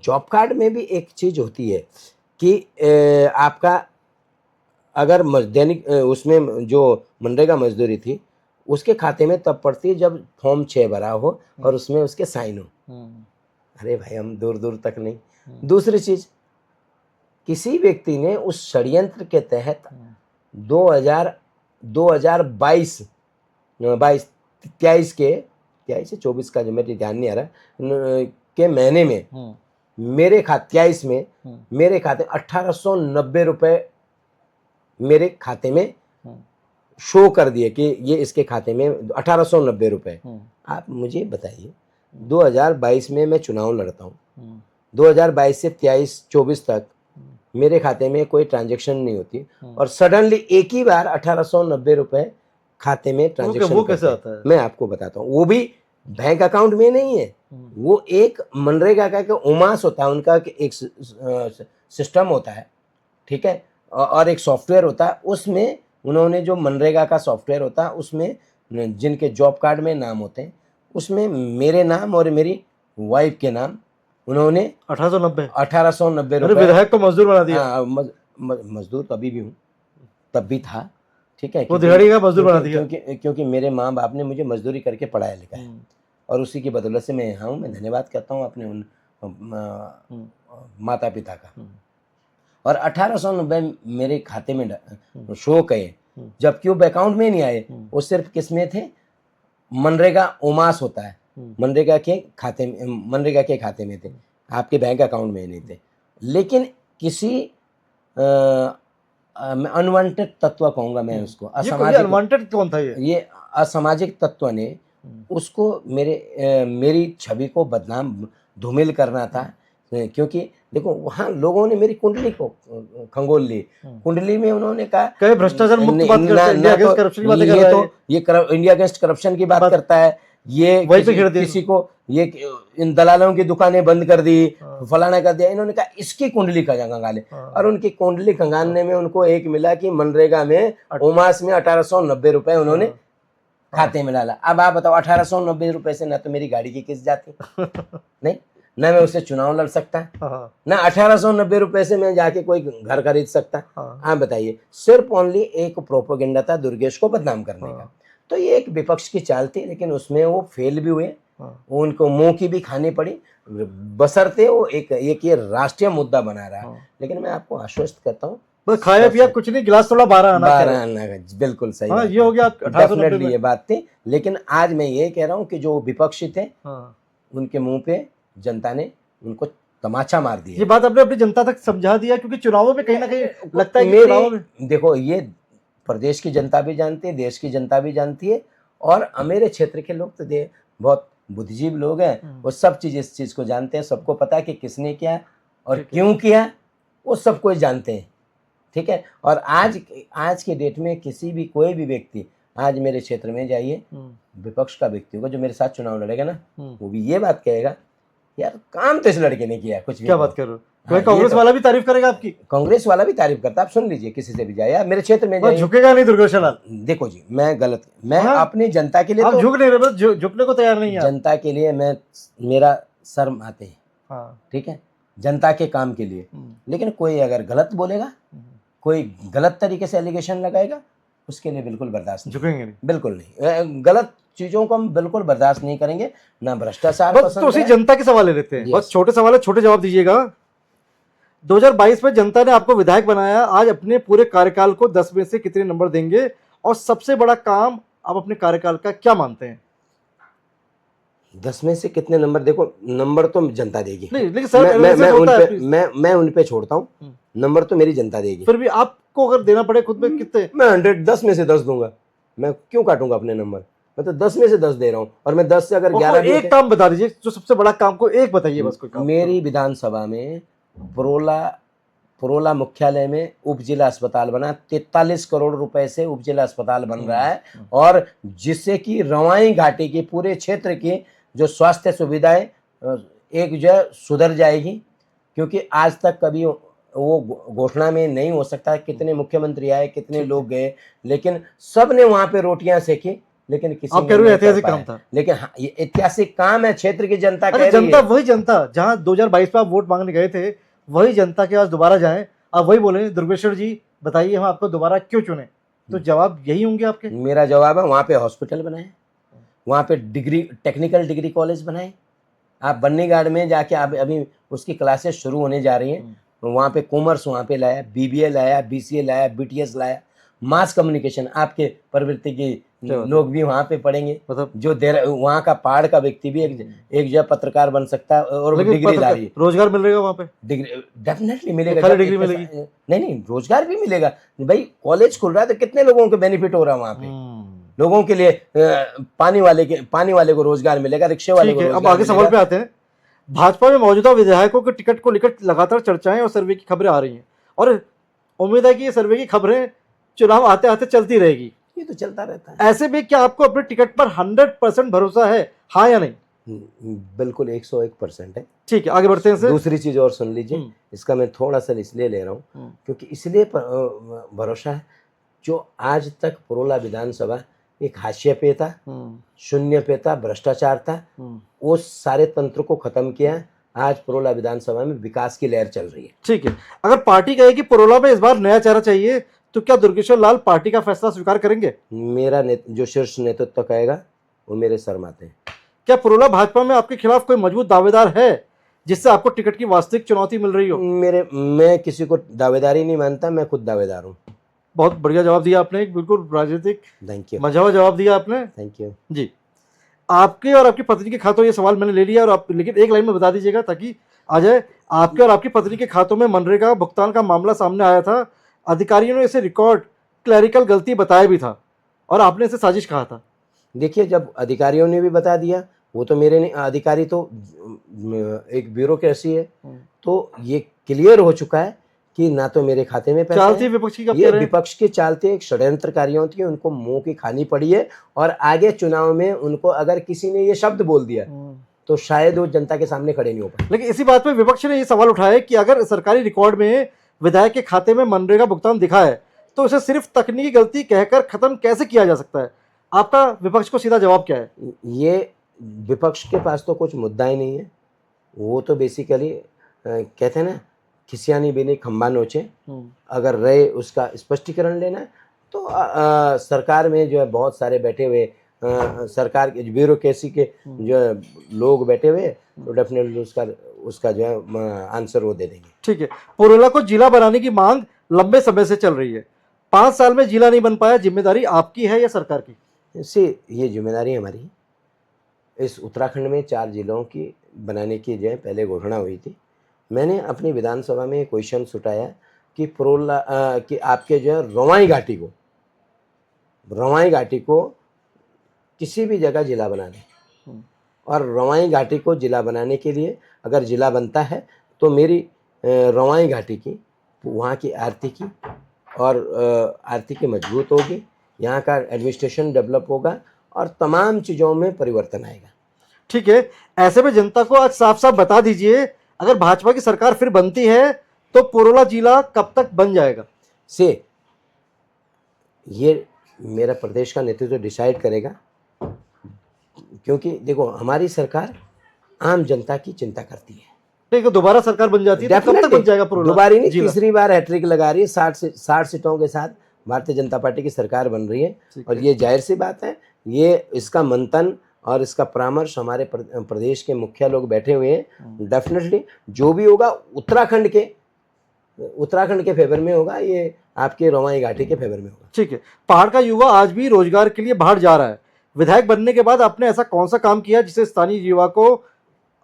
जॉब कार्ड में भी एक चीज़ होती है कि आपका अगर दैनिक उसमें जो मनरेगा मजदूरी थी उसके खाते में तब पड़ती है जब फॉर्म 6 भरा हो और उसमें उसके साइन हो। अरे भाई, हम दूर दूर तक नहीं। दूसरी चीज़, किसी व्यक्ति ने उस षड्यंत्र के तहत 2022 23 के 23 से 24 का जो मेरे ध्यान नहीं आ रहा के महीने में मेरे खाते 23 में मेरे खाते 1890 रुपए मेरे खाते में शो कर दिए कि ये इसके खाते में 1890 रुपए। आप मुझे बताइए, 2022 में मैं चुनाव लड़ता हूँ, 2022 से 23-24 तक मेरे खाते में कोई ट्रांजैक्शन नहीं होती और सडनली एक ही बार 1890 रुपए खाते में ट्रांजैक्शन वो कैसे आता है? मैं आपको बताता हूँ। वो भी बैंक अकाउंट में नहीं है, वो एक मनरेगा का उमास होता है उनका, एक सिस्टम होता है, ठीक है, और एक सॉफ्टवेयर होता है। उसमें उन्होंने जो मनरेगा का सॉफ्टवेयर होता है उसमें जिनके जॉब कार्ड में नाम होते हैं उसमें मेरे नाम और मेरी वाइफ के नाम उन्होंने 1890 रुपए। विधायक को मजदूर बना दिया। हाँ, मजदूर तो अभी भी हूँ, तब भी था, ठीक है। वो दिहाड़ी का मजदूर बना दिया। क्योंकि मेरे माँ बाप ने मुझे मजदूरी करके पढ़ाया लिखाया और उसी की बदौलत से मैं यहाँ हूँ। मैं धन्यवाद करता हूँ अपने उन माता पिता का। और 1890 मेरे खाते में शो किए, जबकि वो अकाउंट में नहीं आए, वो सिर्फ किस में थे, मनरेगा उमास होता है, मनरेगा के खाते में थे, आपके बैंक अकाउंट में नहीं थे। लेकिन किसी अनवांटेड तत्व कहूंगा मैं उसको, असामाजिक। अनवांटेड कौन था ये असामाजिक तत्व ने उसको मेरी छवि को बदनाम धूमिल करना था। क्योंकि देखो, वहाँ लोगों ने मेरी कुंडली को खंगोल ली, कुंडली में उन्होंने कहा भ्रष्टाचार मुक्त बात करता है, इंडिया अगेंस्ट करप्शन की बात कर रहा है, ये इंडिया अगेंस्ट करप्शन की बात करता है, ये किसी को ये इन दलालों की दुकानें बंद कर दी, फलाना कर दिया। इन्होंने कहा इसकी कुंडली खंगाले, और उनकी कुंडली खंगालने में उनको एक मिला कि मनरेगा में उमास में 1890 रुपए उन्होंने खाते में डाला। अब आप बताओ, 1890 रुपए से ना तो मेरी गाड़ी की किस्त जाती नहीं, ना मैं उससे चुनाव लड़ सकता, ना 1890 रुपए से मैं जाके कोई घर खरीद सकता। आप बताइए, सिर्फ ओनली एक प्रोपेगेंडा था दुर्गेश को बदनाम करने का। तो ये एक विपक्ष की चाल थी, लेकिन उसमें वो फेल भी हुए, उनको मुंह की भी खानी पड़ी, बशर्ते वो एक ये राष्ट्रीय मुद्दा बना रहा। लेकिन मैं आपको आश्वस्त करता हूँ, बस खाया पिया कुछ नहीं, गिलास थोड़ा 12 आना। बिल्कुल सही। हाँ, ये हो गया 1890 में। ये बात थी। लेकिन आज मैं ये कह रहा हूँ कि जो विपक्षी थे उनके मुंह पे जनता ने उनको तमाचा मार दिया। ये बात आपने अपनी जनता तक समझा दिया, क्योंकि चुनावों में कहीं ना कहीं लगता है कि चुनावों में देखो, ये प्रदेश की जनता भी जानती है, देश की जनता भी जानती है, और मेरे क्षेत्र के लोग तो बहुत बुद्धिजीवी लोग हैं, वो सब चीज़ इस चीज़ को जानते हैं। सबको पता है कि किसने किया और क्यों किया, वो सब कुछ जानते हैं, ठीक है। और आज के डेट में किसी भी कोई भी व्यक्ति आज मेरे क्षेत्र में जाइए, विपक्ष का व्यक्ति होगा जो मेरे साथ चुनाव लड़ेगा ना, वो भी ये बात कहेगा, यार काम तो इस लड़के ने किया कुछ भी। क्या बात कर रहे हो? हाँ, कांग्रेस वाला भी तारीफ करेगा आपकी? कांग्रेस वाला भी तारीफ करता है, आप सुन लीजिए, किसी से भी जाए, आप मेरे क्षेत्र में जाइए, झुकेगा नहीं दुर्गेश्वर लाल। देखो जी, मैं अपनी जनता के लिए आप तो झुक नहीं रहे, बस झुकने को तैयार नहीं है। जनता के लिए मैं, मेरा सर आते हैं, हाँ, ठीक है, जनता के काम के लिए। लेकिन कोई अगर गलत बोलेगा, कोई गलत तरीके से एलिगेशन लगाएगा, उसके लिए बिल्कुल बर्दाश्त नहीं, झुकेंगे नहीं, बिल्कुल नहीं। गलत चीजों को हम बिल्कुल बर्दाश्त नहीं करेंगे, ना भ्रष्टाचार बस पसंद तो उसी है। जनता के सवाल ले लेते हैं, बस छोटे सवाल है, छोटे जवाब दीजिएगा। 2022 में जनता ने आपको विधायक बनाया, आज अपने पूरे कार्यकाल को 10 में से कितने नंबर देंगे, और सबसे बड़ा काम आप अपने कार्यकाल का क्या मानते हैं? 10 में से कितने नंबर? देखो, नंबर तो जनता देगी, नहीं लेकिन सर मैं उन पे छोड़ता हूँ, नंबर तो मेरी जनता देगी। फिर भी आपको अगर देना पड़े खुद में कितने? मैं 10 में से 10 दूंगा, मैं क्यों काटूंगा अपने नंबर, मैं तो 10 में से 10 दे रहा हूँ, और मैं 10 से अगर 11 एक काम बता दीजिए, जो सबसे बड़ा काम को एक बताइए बस। कोई काम मेरी विधानसभा में पुरोला मुख्यालय में उप जिला अस्पताल बना, 43 करोड़ रुपए से उप जिला अस्पताल बन रहा है, और जिससे कि रवाई घाटी के पूरे क्षेत्र की जो स्वास्थ्य सुविधाएं एक जो सुधर जाएगी, क्योंकि आज तक कभी वो घोषणा में नहीं हो सकता, कितने मुख्यमंत्री आए, कितने लोग गए, लेकिन सब ने वहां पे रोटियां सेकी, लेकिन किसी आप कह रहे हो ऐतिहासिक काम था। लेकिन हाँ, ये ऐतिहासिक काम है, क्षेत्र की जनता कह रही जनता है। वही जनता जहां 2022 में आप वोट मांगने गए थे, वही जनता के पास दोबारा जाएं, आप वही बोले दुर्गेश्वर जी बताइए हम आपको दोबारा क्यों चुने, तो जवाब यही होंगे आपके। मेरा जवाब है, वहां पे हॉस्पिटल बनाए, वहां पे टेक्निकल डिग्री कॉलेज बनाए, आप बन्नीगाड़ में जाके आप अभी उसकी क्लासेस शुरू होने जा रही हैं, वहाँ पे कॉमर्स वहाँ पे लाया, BBA लाया, BCA लाया, BTS लाया, मास कम्युनिकेशन, आपके प्रवृत्ति के लोग भी वहाँ पे पढ़ेंगे, मतलब जो वहाँ का पहाड़ का व्यक्ति भी एक जो पत्रकार बन सकता है, और डिग्रीधारी। रोजगार मिलेगा वहाँ पे? डिग्री डेफिनेटली मिलेगा, डिग्री मिलेगी? नहीं, रोजगार भी मिलेगा भाई, कॉलेज खुल रहा है तो कितने लोगों को बेनिफिट हो रहा है वहाँ पे, लोगों के लिए पानी वाले को रोजगार मिलेगा, रिक्शे वाले को रोजगार। अब आगे सवाल पे आते हैं। भाजपा में मौजूदा विधायकों के टिकट को लेकर लगातार चर्चाएं और सर्वे की खबरें आ रही हैं, और उम्मीद है कि ये सर्वे की खबरें चुनाव आते आते चलती रहेगी। ये तो चलता रहता है। ऐसे में क्या आपको अपने टिकट पर 100% भरोसा है, हाँ या नहीं? बिल्कुल 101% है। ठीक है, आगे बढ़ते हैं। दूसरी चीज और सुन लीजिए, इसका मैं थोड़ा सा इसलिए ले रहा हूँ क्योंकि इसलिए भरोसा है, जो आज तक पुरोला विधानसभा एक हाशिए पे था, शून्य पे था, भ्रष्टाचार था, वो सारे तंत्र को खत्म किया। आज पुरोला विधानसभा में विकास की लहर चल रही है। ठीक है, अगर पार्टी कहे कि पुरोला में इस बार नया चेहरा चाहिए, तो क्या दुर्गेश्वर लाल पार्टी का फैसला स्वीकार करेंगे? मेरा जो शीर्ष नेतृत्व कहेगा वो मेरे सर माथे हैं। क्या पुरोला भाजपा में आपके खिलाफ कोई मजबूत दावेदार है जिससे आपको टिकट की वास्तविक चुनौती मिल रही हो? मैं किसी को दावेदारी नहीं मानता, मैं खुद दावेदार हूँ। बहुत बढ़िया जवाब दिया आपने, बिल्कुल राजनीतिक थैंक यू, मजा हुआ जवाब दिया आपने। थैंक यू जी। आपके और आपकी पत्नी के खातों, ये सवाल मैंने ले लिया, और आप लेकिन एक लाइन में बता दीजिएगा ताकि आ जाए। आपके और आपकी पत्नी के खातों में मनरेगा भुगतान का मामला सामने आया था, अधिकारियों ने इसे रिकॉर्ड क्लैरिकल गलती बताया भी था, और आपने इसे साजिश कहा था। देखिए, जब अधिकारियों ने भी बता दिया, वो तो मेरे नहीं, अधिकारी तो एक ब्यूरोक्रेसी है, तो ये क्लियर हो चुका है कि ना तो मेरे खाते में पैसा चालती विपक्ष की, ये विपक्ष के चालते एक षड्यंत्रकारियों थी, उनको मुंह की खानी पड़ी है, और आगे चुनाव में उनको अगर किसी ने ये शब्द बोल दिया तो शायद वो जनता के सामने खड़े नहीं हो पाए। लेकिन इसी बात पे विपक्ष ने ये सवाल उठाया कि अगर सरकारी रिकॉर्ड में विधायक के खाते में मनरेगा भुगतान दिखा है, तो उसे सिर्फ तकनीकी गलती कहकर खत्म कैसे किया जा सकता है? आपका विपक्ष को सीधा जवाब क्या है? ये विपक्ष के पास तो कुछ मुद्दा ही नहीं है, वो तो बेसिकली कहते हैं ना, खिसियानी बिनी खंबा नोचे। अगर रहे उसका स्पष्टीकरण लेना है तो सरकार में जो है बहुत सारे बैठे हुए सरकार के ब्यूरोक्रेसी के जो है लोग बैठे हुए, तो डेफिनेटली उसका जो है आंसर वो दे देंगे। ठीक है, पुरोला को जिला बनाने की मांग लंबे समय से चल रही है, 5 साल में जिला नहीं बन पाया, जिम्मेदारी आपकी है या सरकार की? इससे ये जिम्मेदारी हमारी है। इस उत्तराखंड में 4 जिलों की बनाने की जो है पहले घोषणा हुई थी। मैंने अपनी विधानसभा में क्वेश्चन उठाया कि पुरोला कि आपके जो है रवाई घाटी को किसी भी जगह जिला बना दें, और रवाई घाटी को जिला बनाने के लिए अगर जिला बनता है तो मेरी रवाई घाटी की वहाँ की आर्थिकी मजबूत होगी, यहाँ का एडमिनिस्ट्रेशन डेवलप होगा और तमाम चीज़ों में परिवर्तन आएगा। ठीक है, ऐसे में जनता को आज साफ साफ बता दीजिए, अगर भाजपा की सरकार फिर बनती है तो पुरोला जिला कब तक बन जाएगा? से ये मेरा प्रदेश का नेतृत्व डिसाइड करेगा, क्योंकि देखो हमारी सरकार आम जनता की चिंता करती है। ठीक है, दोबारा सरकार बन जाती है तो कब तक डेफिनेटली बन जाएगा पुरोला दोबारी नहीं, जिला? तीसरी बार हैट्रिक लगा रही है, 60 सीटों के साथ भारतीय जनता पार्टी की सरकार बन रही है। ठीक और है। ये जाहिर सी बात है, ये इसका मंथन और इसका परामर्श हमारे प्रदेश के मुखिया लोग बैठे हुए हैं। डेफिनेटली जो भी होगा उत्तराखंड के फेवर में होगा, ये आपके रवाई घाटी के फेवर में होगा। ठीक है, पहाड़ का युवा आज भी रोजगार के लिए बाहर जा रहा है। विधायक बनने के बाद आपने ऐसा कौन सा काम किया जिससे स्थानीय युवा को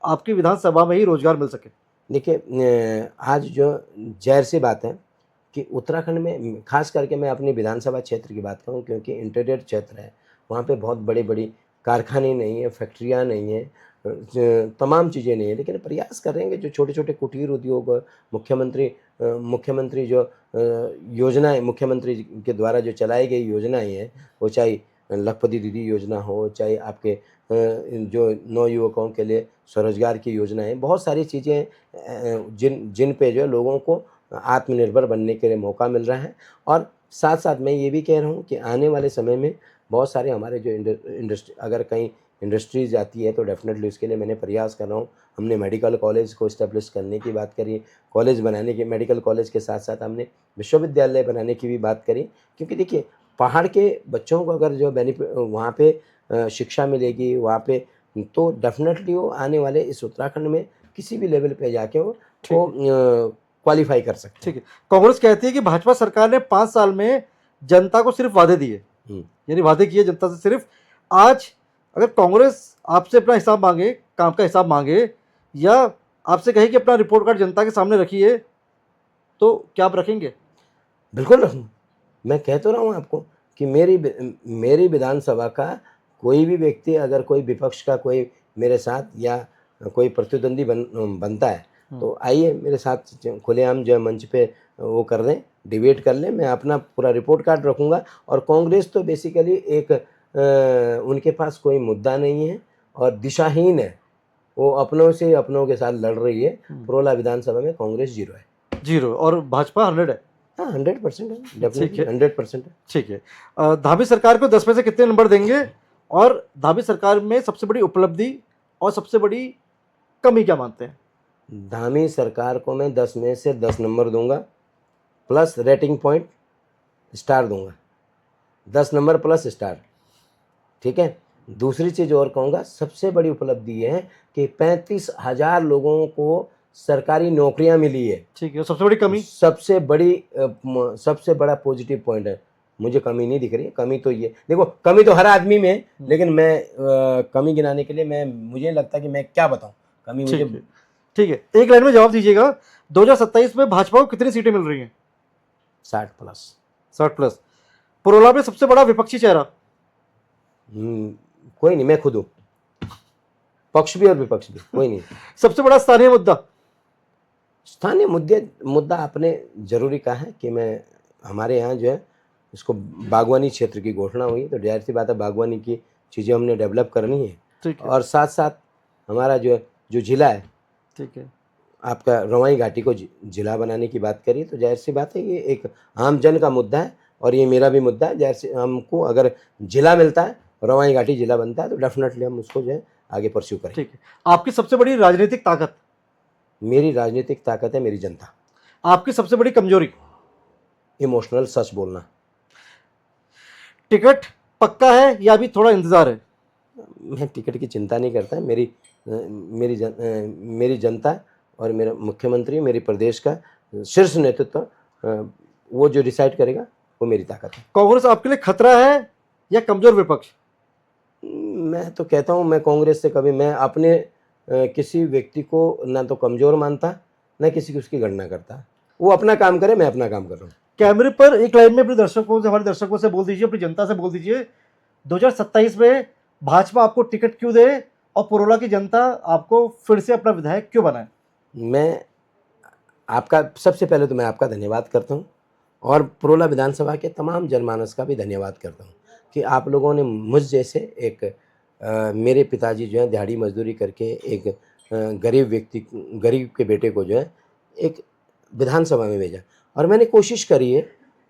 आपकी विधानसभा में ही रोजगार मिल सके? देखिए आज जो जाहिर सी बात है कि उत्तराखंड में खास करके मैं अपनी विधानसभा क्षेत्र की बात करूं, क्योंकि इंटीरियर क्षेत्र है, वहाँ पे बहुत बड़ी बड़ी कारखाने नहीं है, फैक्ट्रियाँ नहीं है, तमाम चीज़ें नहीं है, लेकिन प्रयास करेंगे जो छोटे छोटे कुटीर उद्योग मुख्यमंत्री जो योजनाएं मुख्यमंत्री के द्वारा जो चलाई गई योजनाएं हैं, वो चाहे लखपति दीदी योजना हो, चाहे आपके जो नवयुवकों के लिए स्वरोजगार की योजनाएं, बहुत सारी चीज़ें जिन पे जो लोगों को आत्मनिर्भर बनने के लिए मौका मिल रहा है। और साथ साथ मैं ये भी कह रहा हूँ कि आने वाले समय में बहुत सारे हमारे जो इंडस्ट्री, अगर कहीं इंडस्ट्रीज आती है तो डेफिनेटली उसके लिए मैंने प्रयास कर रहा हूँ। हमने मेडिकल कॉलेज को इस्टेब्लिश करने की बात करी, कॉलेज बनाने की, मेडिकल कॉलेज के साथ साथ हमने विश्वविद्यालय बनाने की भी बात करी, क्योंकि देखिए पहाड़ के बच्चों को अगर जो बेनिफिट वहाँ पे शिक्षा मिलेगी वहाँ पे, तो डेफिनेटली वो आने वाले इस उत्तराखंड में किसी भी लेवल पे जाके वो क्वालिफाई कर सकते ठीक है, कांग्रेस कहती है कि भाजपा सरकार ने 5 साल में जनता को सिर्फ वादे दिए, हैं। यानी वादे किए जनता से सिर्फ। आज अगर कांग्रेस आपसे अपना हिसाब मांगे, काम का हिसाब मांगे, या आपसे कहे कि अपना रिपोर्ट कार्ड जनता के सामने रखिए, तो क्या आप रखेंगे? बिल्कुल रखूँ। मैं कह तो रहा हूँ आपको कि मेरी विधानसभा का कोई भी व्यक्ति, अगर कोई विपक्ष का कोई मेरे साथ या कोई प्रतिद्वंदी बनता है तो आइए मेरे साथ खुलेआम जो मंच पे वो कर दें, डिबेट कर लें। मैं अपना पूरा रिपोर्ट कार्ड रखूँगा। और कांग्रेस तो बेसिकली एक उनके पास कोई मुद्दा नहीं है और दिशाहीन है, वो अपनों के साथ लड़ रही है। पुरोला विधानसभा में कांग्रेस 0 है। 0 और भाजपा 100 है। हाँ 100% है, ठीक डेफिनेटली है। 100% है। ठीक है, धामी सरकार को 10 में से कितने नंबर देंगे, और धामी सरकार में सबसे बड़ी उपलब्धि और सबसे बड़ी कमी क्या मानते हैं? धामी सरकार को मैं 10 में से 10 नंबर दूंगा, प्लस रेटिंग पॉइंट स्टार दूंगा, 10 नंबर प्लस स्टार। ठीक है। दूसरी चीज़ और कहूँगा, सबसे बड़ी उपलब्धि ये है कि 35,000 लोगों को सरकारी नौकरियां मिली है। ठीक है, सबसे बड़ी कमी? सबसे बड़ा पॉजिटिव पॉइंट है, मुझे कमी नहीं दिख रही है। कमी तो ये देखो, कमी तो हर आदमी में है, लेकिन मैं कमी गिनाने के लिए मुझे लगता है कि मैं क्या बताऊं कमी मुझे। ठीक है, एक लाइन में जवाब दीजिएगा, 2027 में भाजपा को कितनी सीटें मिल रही हैं? 60 प्लस। 60 प्लस। पुरोला में सबसे बड़ा विपक्षी चेहरा? कोई नहीं, मैं खुद हूँ, पक्ष भी और विपक्ष भी, कोई नहीं। सबसे बड़ा स्थानीय मुद्दा? स्थानीय मुद्दा आपने जरूरी कहा है कि मैं हमारे यहाँ जो है इसको बागवानी क्षेत्र की घोषणा हुई, तो जाहिर सी बात है बागवानी की चीज़ें हमने डेवलप करनी है। ठीक है। और साथ साथ हमारा जो जिला है, ठीक है, आपका रवाई घाटी को जिला बनाने की बात करी, तो जाहिर सी बात है ये एक आम जन का मुद्दा है और ये मेरा भी मुद्दा है। जाहिर सी हमको अगर जिला मिलता है, रवाई घाटी जिला बनता है, तो डेफिनेटली हम उसको जो है आगे परस्यू करें। ठीक है, आपकी सबसे बड़ी राजनीतिक ताकत? मेरी राजनीतिक ताकत है मेरी जनता। आपकी सबसे बड़ी कमजोरी? इमोशनल, सच बोलना। टिकट पक्का है या अभी थोड़ा इंतजार है? मैं टिकट की चिंता नहीं करता। मेरी जनता और मेरा मुख्यमंत्री, मेरी प्रदेश का शीर्ष नेतृत्व, वो जो डिसाइड करेगा वो मेरी ताकत है। कांग्रेस आपके लिए खतरा है या कमजोर विपक्ष? मैं तो कहता हूँ, मैं कांग्रेस से कभी मैं अपने किसी व्यक्ति को ना तो कमजोर मानता, ना किसी की उसकी गणना करता। वो अपना काम करे, मैं अपना काम कर रहा हूँ। कैमरे पर एक लाइन में अपने दर्शकों से, हमारे दर्शकों से बोल दीजिए, अपनी जनता से बोल दीजिए, 2027 में भाजपा आपको टिकट क्यों दे और पुरोला की जनता आपको फिर से अपना विधायक क्यों बनाए? मैं आपका सबसे पहले तो मैं आपका धन्यवाद करता हूँ और परोला विधानसभा के तमाम जनमानस का भी धन्यवाद करता हूँ कि आप लोगों ने मुझ जैसे एक मेरे पिताजी जो है दिहाड़ी मजदूरी करके एक गरीब के बेटे को जो है एक विधानसभा में भेजा, और मैंने कोशिश करी है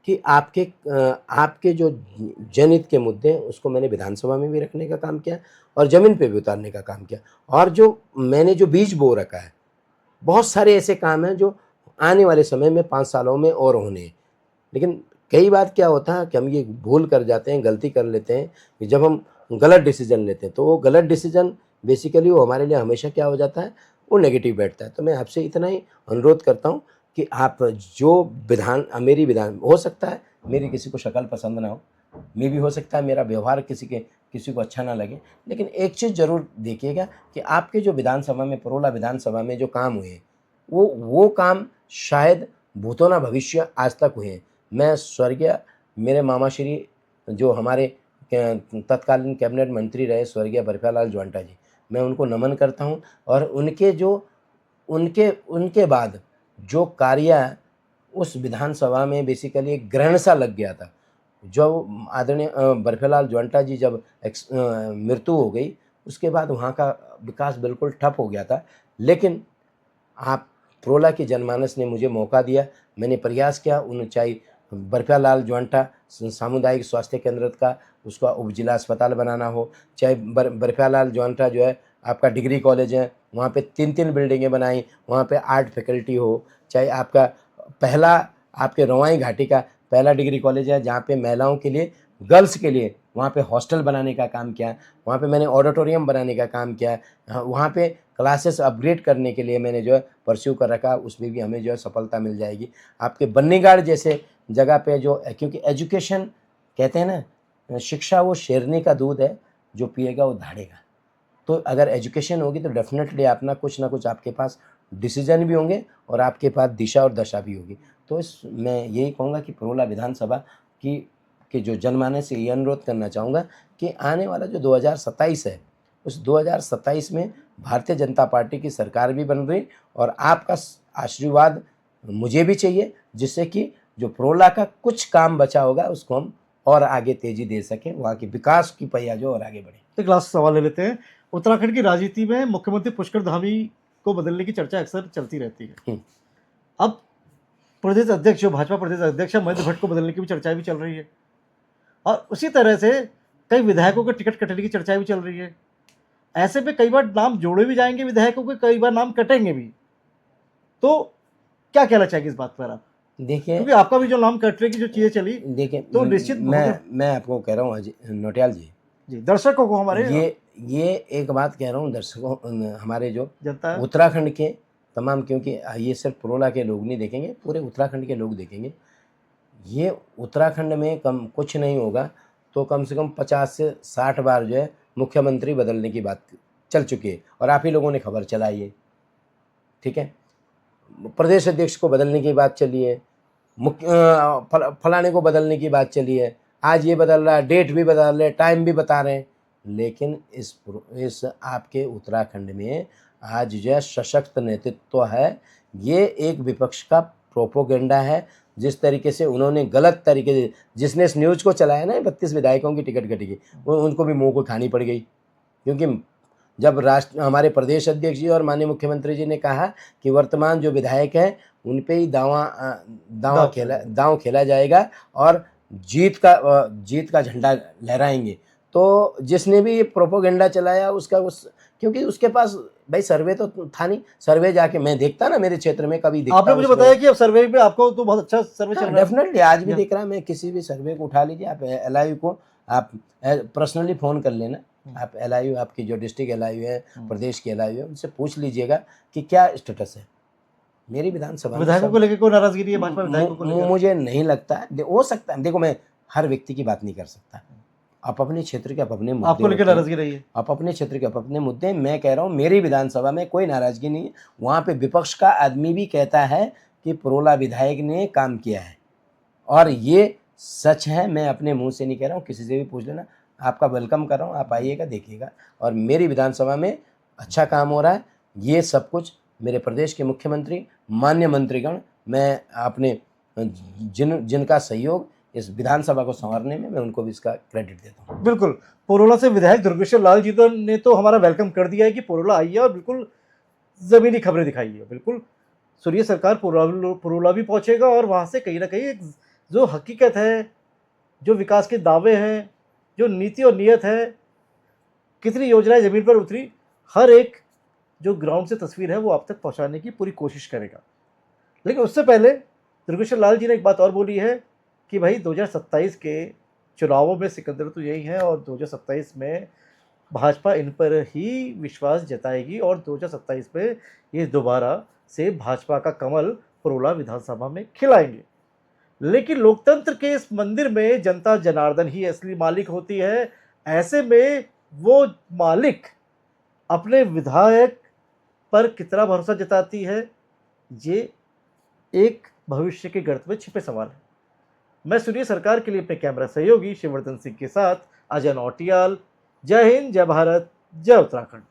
कि आपके जो जनहित के मुद्दे हैं उसको मैंने विधानसभा में भी रखने का काम किया और ज़मीन पे भी उतारने का काम किया। और जो मैंने जो बीज बो रखा है, बहुत सारे ऐसे काम हैं जो आने वाले समय में 5 सालों में और होने हैं। लेकिन कई बार क्या होता है कि हम ये भूल कर जाते हैं, गलती कर लेते हैं कि जब हम गलत डिसीजन लेते हैं तो वो गलत डिसीजन बेसिकली वो हमारे लिए हमेशा क्या हो जाता है, वो नेगेटिव बैठता है। तो मैं आपसे इतना ही अनुरोध करता हूँ कि आप जो मेरी विधान हो सकता है मेरी किसी को शक्ल पसंद ना हो, मे भी हो सकता है मेरा व्यवहार किसी को अच्छा ना लगे, लेकिन एक चीज़ ज़रूर देखिएगा कि आपके जो विधानसभा में परोला विधानसभा में जो काम हुए वो काम शायद भूतो ना भविष्य आज तक हुए हैं। मैं स्वर्गीय मेरे मामा श्री जो हमारे तत्कालीन कैबिनेट मंत्री रहे स्वर्गीय बरफालाल ज्वांटा जी, मैं उनको नमन करता हूँ। और उनके बाद जो कार्य उस विधानसभा में बेसिकली एक ग्रहण सा लग गया था, जो आदरणीय बरफालाल ज्वांटा जी जब मृत्यु हो गई उसके बाद वहाँ का विकास बिल्कुल ठप हो गया था। लेकिन आप परोला की जनमानस ने मुझे मौका दिया, मैंने प्रयास किया, चाहे बरफालाल ज्वांटा सामुदायिक स्वास्थ्य केंद्र का उसका उप जिला अस्पताल बनाना हो, चाहे बरफालाल ज्वांटा जो है आपका डिग्री कॉलेज है वहाँ पे 3-3 बिल्डिंगें बनाई, वहाँ पे आर्ट फैकल्टी हो, चाहे आपका पहला आपके रवाई घाटी का पहला डिग्री कॉलेज है जहाँ पे महिलाओं के लिए गर्ल्स के लिए वहाँ पे हॉस्टल बनाने का काम किया, वहाँ पे मैंने ऑडिटोरियम बनाने का काम किया, वहाँ पे क्लासेस अपग्रेड करने के लिए मैंने जो है परस्यू कर रखा, उसमें भी हमें जो है सफलता मिल जाएगी। आपके बन्नीगाड़ जैसे जगह पे जो क्योंकि एजुकेशन कहते हैं ना, शिक्षा वो शेरनी का दूध है, जो पिएगा वो धाड़ेगा। तो अगर एजुकेशन होगी तो डेफिनेटली आप ना कुछ आपके पास डिसीजन भी होंगे और आपके पास दिशा और दशा भी होगी। तो मैं यही कहूँगा कि परोला विधानसभा की जो जनमानस से ये अनुरोध करना चाहूँगा कि आने वाला जो 2027 है उस 2027 में भारतीय जनता पार्टी की सरकार भी बन रही और आपका आशीर्वाद मुझे भी चाहिए, जिससे कि जो परोला का कुछ काम बचा होगा उसको हम और आगे तेजी दे सकें, वहाँ की विकास की पहिया जो और आगे बढ़े। एक लास्ट सवाल ले लेते हैं। उत्तराखंड की राजनीति में मुख्यमंत्री पुष्कर धामी को बदलने की चर्चा अक्सर चलती रहती है। अब प्रदेश अध्यक्ष जो भाजपा प्रदेश अध्यक्ष है महेंद्र भट्ट को बदलने की भी चर्चा भी चल रही है, और उसी तरह से कई विधायकों के टिकट कटने की चर्चा भी चल रही है। ऐसे में कई बार नाम जोड़े भी जाएंगे विधायकों के, कई बार नाम कटेंगे भी। तो क्या कहना चाहेंगे इस बात पर आप? देखिए, क्योंकि आपका भी जो नाम कटने की जो चीजें चली, देखिए तो निश्चित मैं आपको कह रहा हूँ नौटियाल जी, दर्शकों को हमारे ये एक बात कह रहा हूँ दर्शकों, हमारे जो जनता उत्तराखंड के तमाम, क्योंकि ये सिर्फ परोला के लोग नहीं देखेंगे, पूरे उत्तराखंड के लोग देखेंगे। ये उत्तराखंड में कुछ नहीं होगा तो कम से कम 50 से 60 बार जो है मुख्यमंत्री बदलने की बात चल चुकी है और आप ही लोगों ने खबर चलाई है, ठीक है। प्रदेश अध्यक्ष को बदलने की बात चली है, फलाने को बदलने की बात चली है, आज ये बदल रहा है, डेट भी बदल रहे, टाइम भी बता रहे हैं। लेकिन इस आपके उत्तराखंड में आज जो है सशक्त नेतृत्व है, ये एक विपक्ष का प्रोपोगेंडा है। जिस तरीके से उन्होंने गलत तरीके से, जिसने इस न्यूज़ को चलाया ना 32 विधायकों की टिकट कटेगी, उनको भी मुंह को खानी पड़ गई। क्योंकि जब हमारे प्रदेश अध्यक्ष जी और माननीय मुख्यमंत्री जी ने कहा कि वर्तमान जो विधायक हैं उन पे ही दांव खेला जाएगा और जीत का झंडा लहराएंगे, तो जिसने भी ये प्रोपोगेंडा चलाया क्योंकि उसके पास भाई सर्वे तो था नहीं, सर्वे जाके मैं देखता ना मेरे क्षेत्र में कभी देखता। आपने मुझे बताया कि अब सर्वे पे आपको तो बहुत अच्छा सर्वे चल रहा है। डेफिनेटली आज भी दिख रहा है, मैं किसी भी सर्वे को उठा लीजिए, आप LIU को आप पर्सनली फ़ोन कर लेना, आप LIU आपकी जो डिस्ट्रिक्ट LIU है, प्रदेश की LIU है, उनसे पूछ लीजिएगा कि क्या स्टेटस है। मेरी विधानसभा विधायकों को लेकर कोई नाराजगी नहीं है भाजपा विधायकों को लेकर? मुझे नहीं लगता, हो सकता है, देखो मैं हर व्यक्ति की बात नहीं कर सकता, आप अपने क्षेत्र के अपने मुद्दे, आपको लेकर नाराजगी रही है? आप अपने क्षेत्र के अपने मुद्दे, मैं कह रहा हूँ मेरी विधानसभा में कोई नाराजगी नहीं है। वहाँ पे विपक्ष का आदमी भी कहता है कि परोला विधायक ने काम किया है और ये सच है, मैं अपने मुंह से नहीं कह रहा हूँ, किसी से भी पूछ लेना, आपका वेलकम कर रहा हूँ, आप आइएगा देखिएगा। और मेरी विधानसभा में अच्छा काम हो रहा है, ये सब कुछ मेरे प्रदेश के मुख्यमंत्री, मान्य मंत्रीगण, मैं अपने जिनका सहयोग इस विधानसभा को संवारने में, मैं उनको भी इसका क्रेडिट देता हूँ। बिल्कुल, पुरोला से विधायक दुर्गेश्वर लाल जी ने तो हमारा वेलकम कर दिया है कि पुरोला आइए और बिल्कुल ज़मीनी खबरें दिखाइए। बिल्कुल, सुनिए सरकार पुरोला भी पहुँचेगा और वहाँ से कहीं न कहीं एक जो हकीकत है, जो विकास के दावे हैं, जो नीति और नीयत है, कितनी योजनाएँ ज़मीन पर उतरी, हर एक जो ग्राउंड से तस्वीर है वो आप तक पहुँचाने की पूरी कोशिश करेगा। लेकिन उससे पहले दुर्गेश्वर लाल जी ने एक बात और बोली है कि भाई 2027 के चुनावों में सिकंदर तो यही है और 2027 में भाजपा इन पर ही विश्वास जताएगी और 2027 में ये दोबारा से भाजपा का कमल पुरोला विधानसभा में खिलाएंगे। लेकिन लोकतंत्र के इस मंदिर में जनता जनार्दन ही असली मालिक होती है। ऐसे में वो मालिक अपने विधायक पर कितना भरोसा जताती है, ये एक भविष्य के गर्त में छिपे सवाल है। मैं सुनिए सरकार के लिए अपने कैमरा सहयोगी शिववर्धन सिंह के साथ अजय नौटियाल। जय हिंद, जय भारत, जय उत्तराखंड।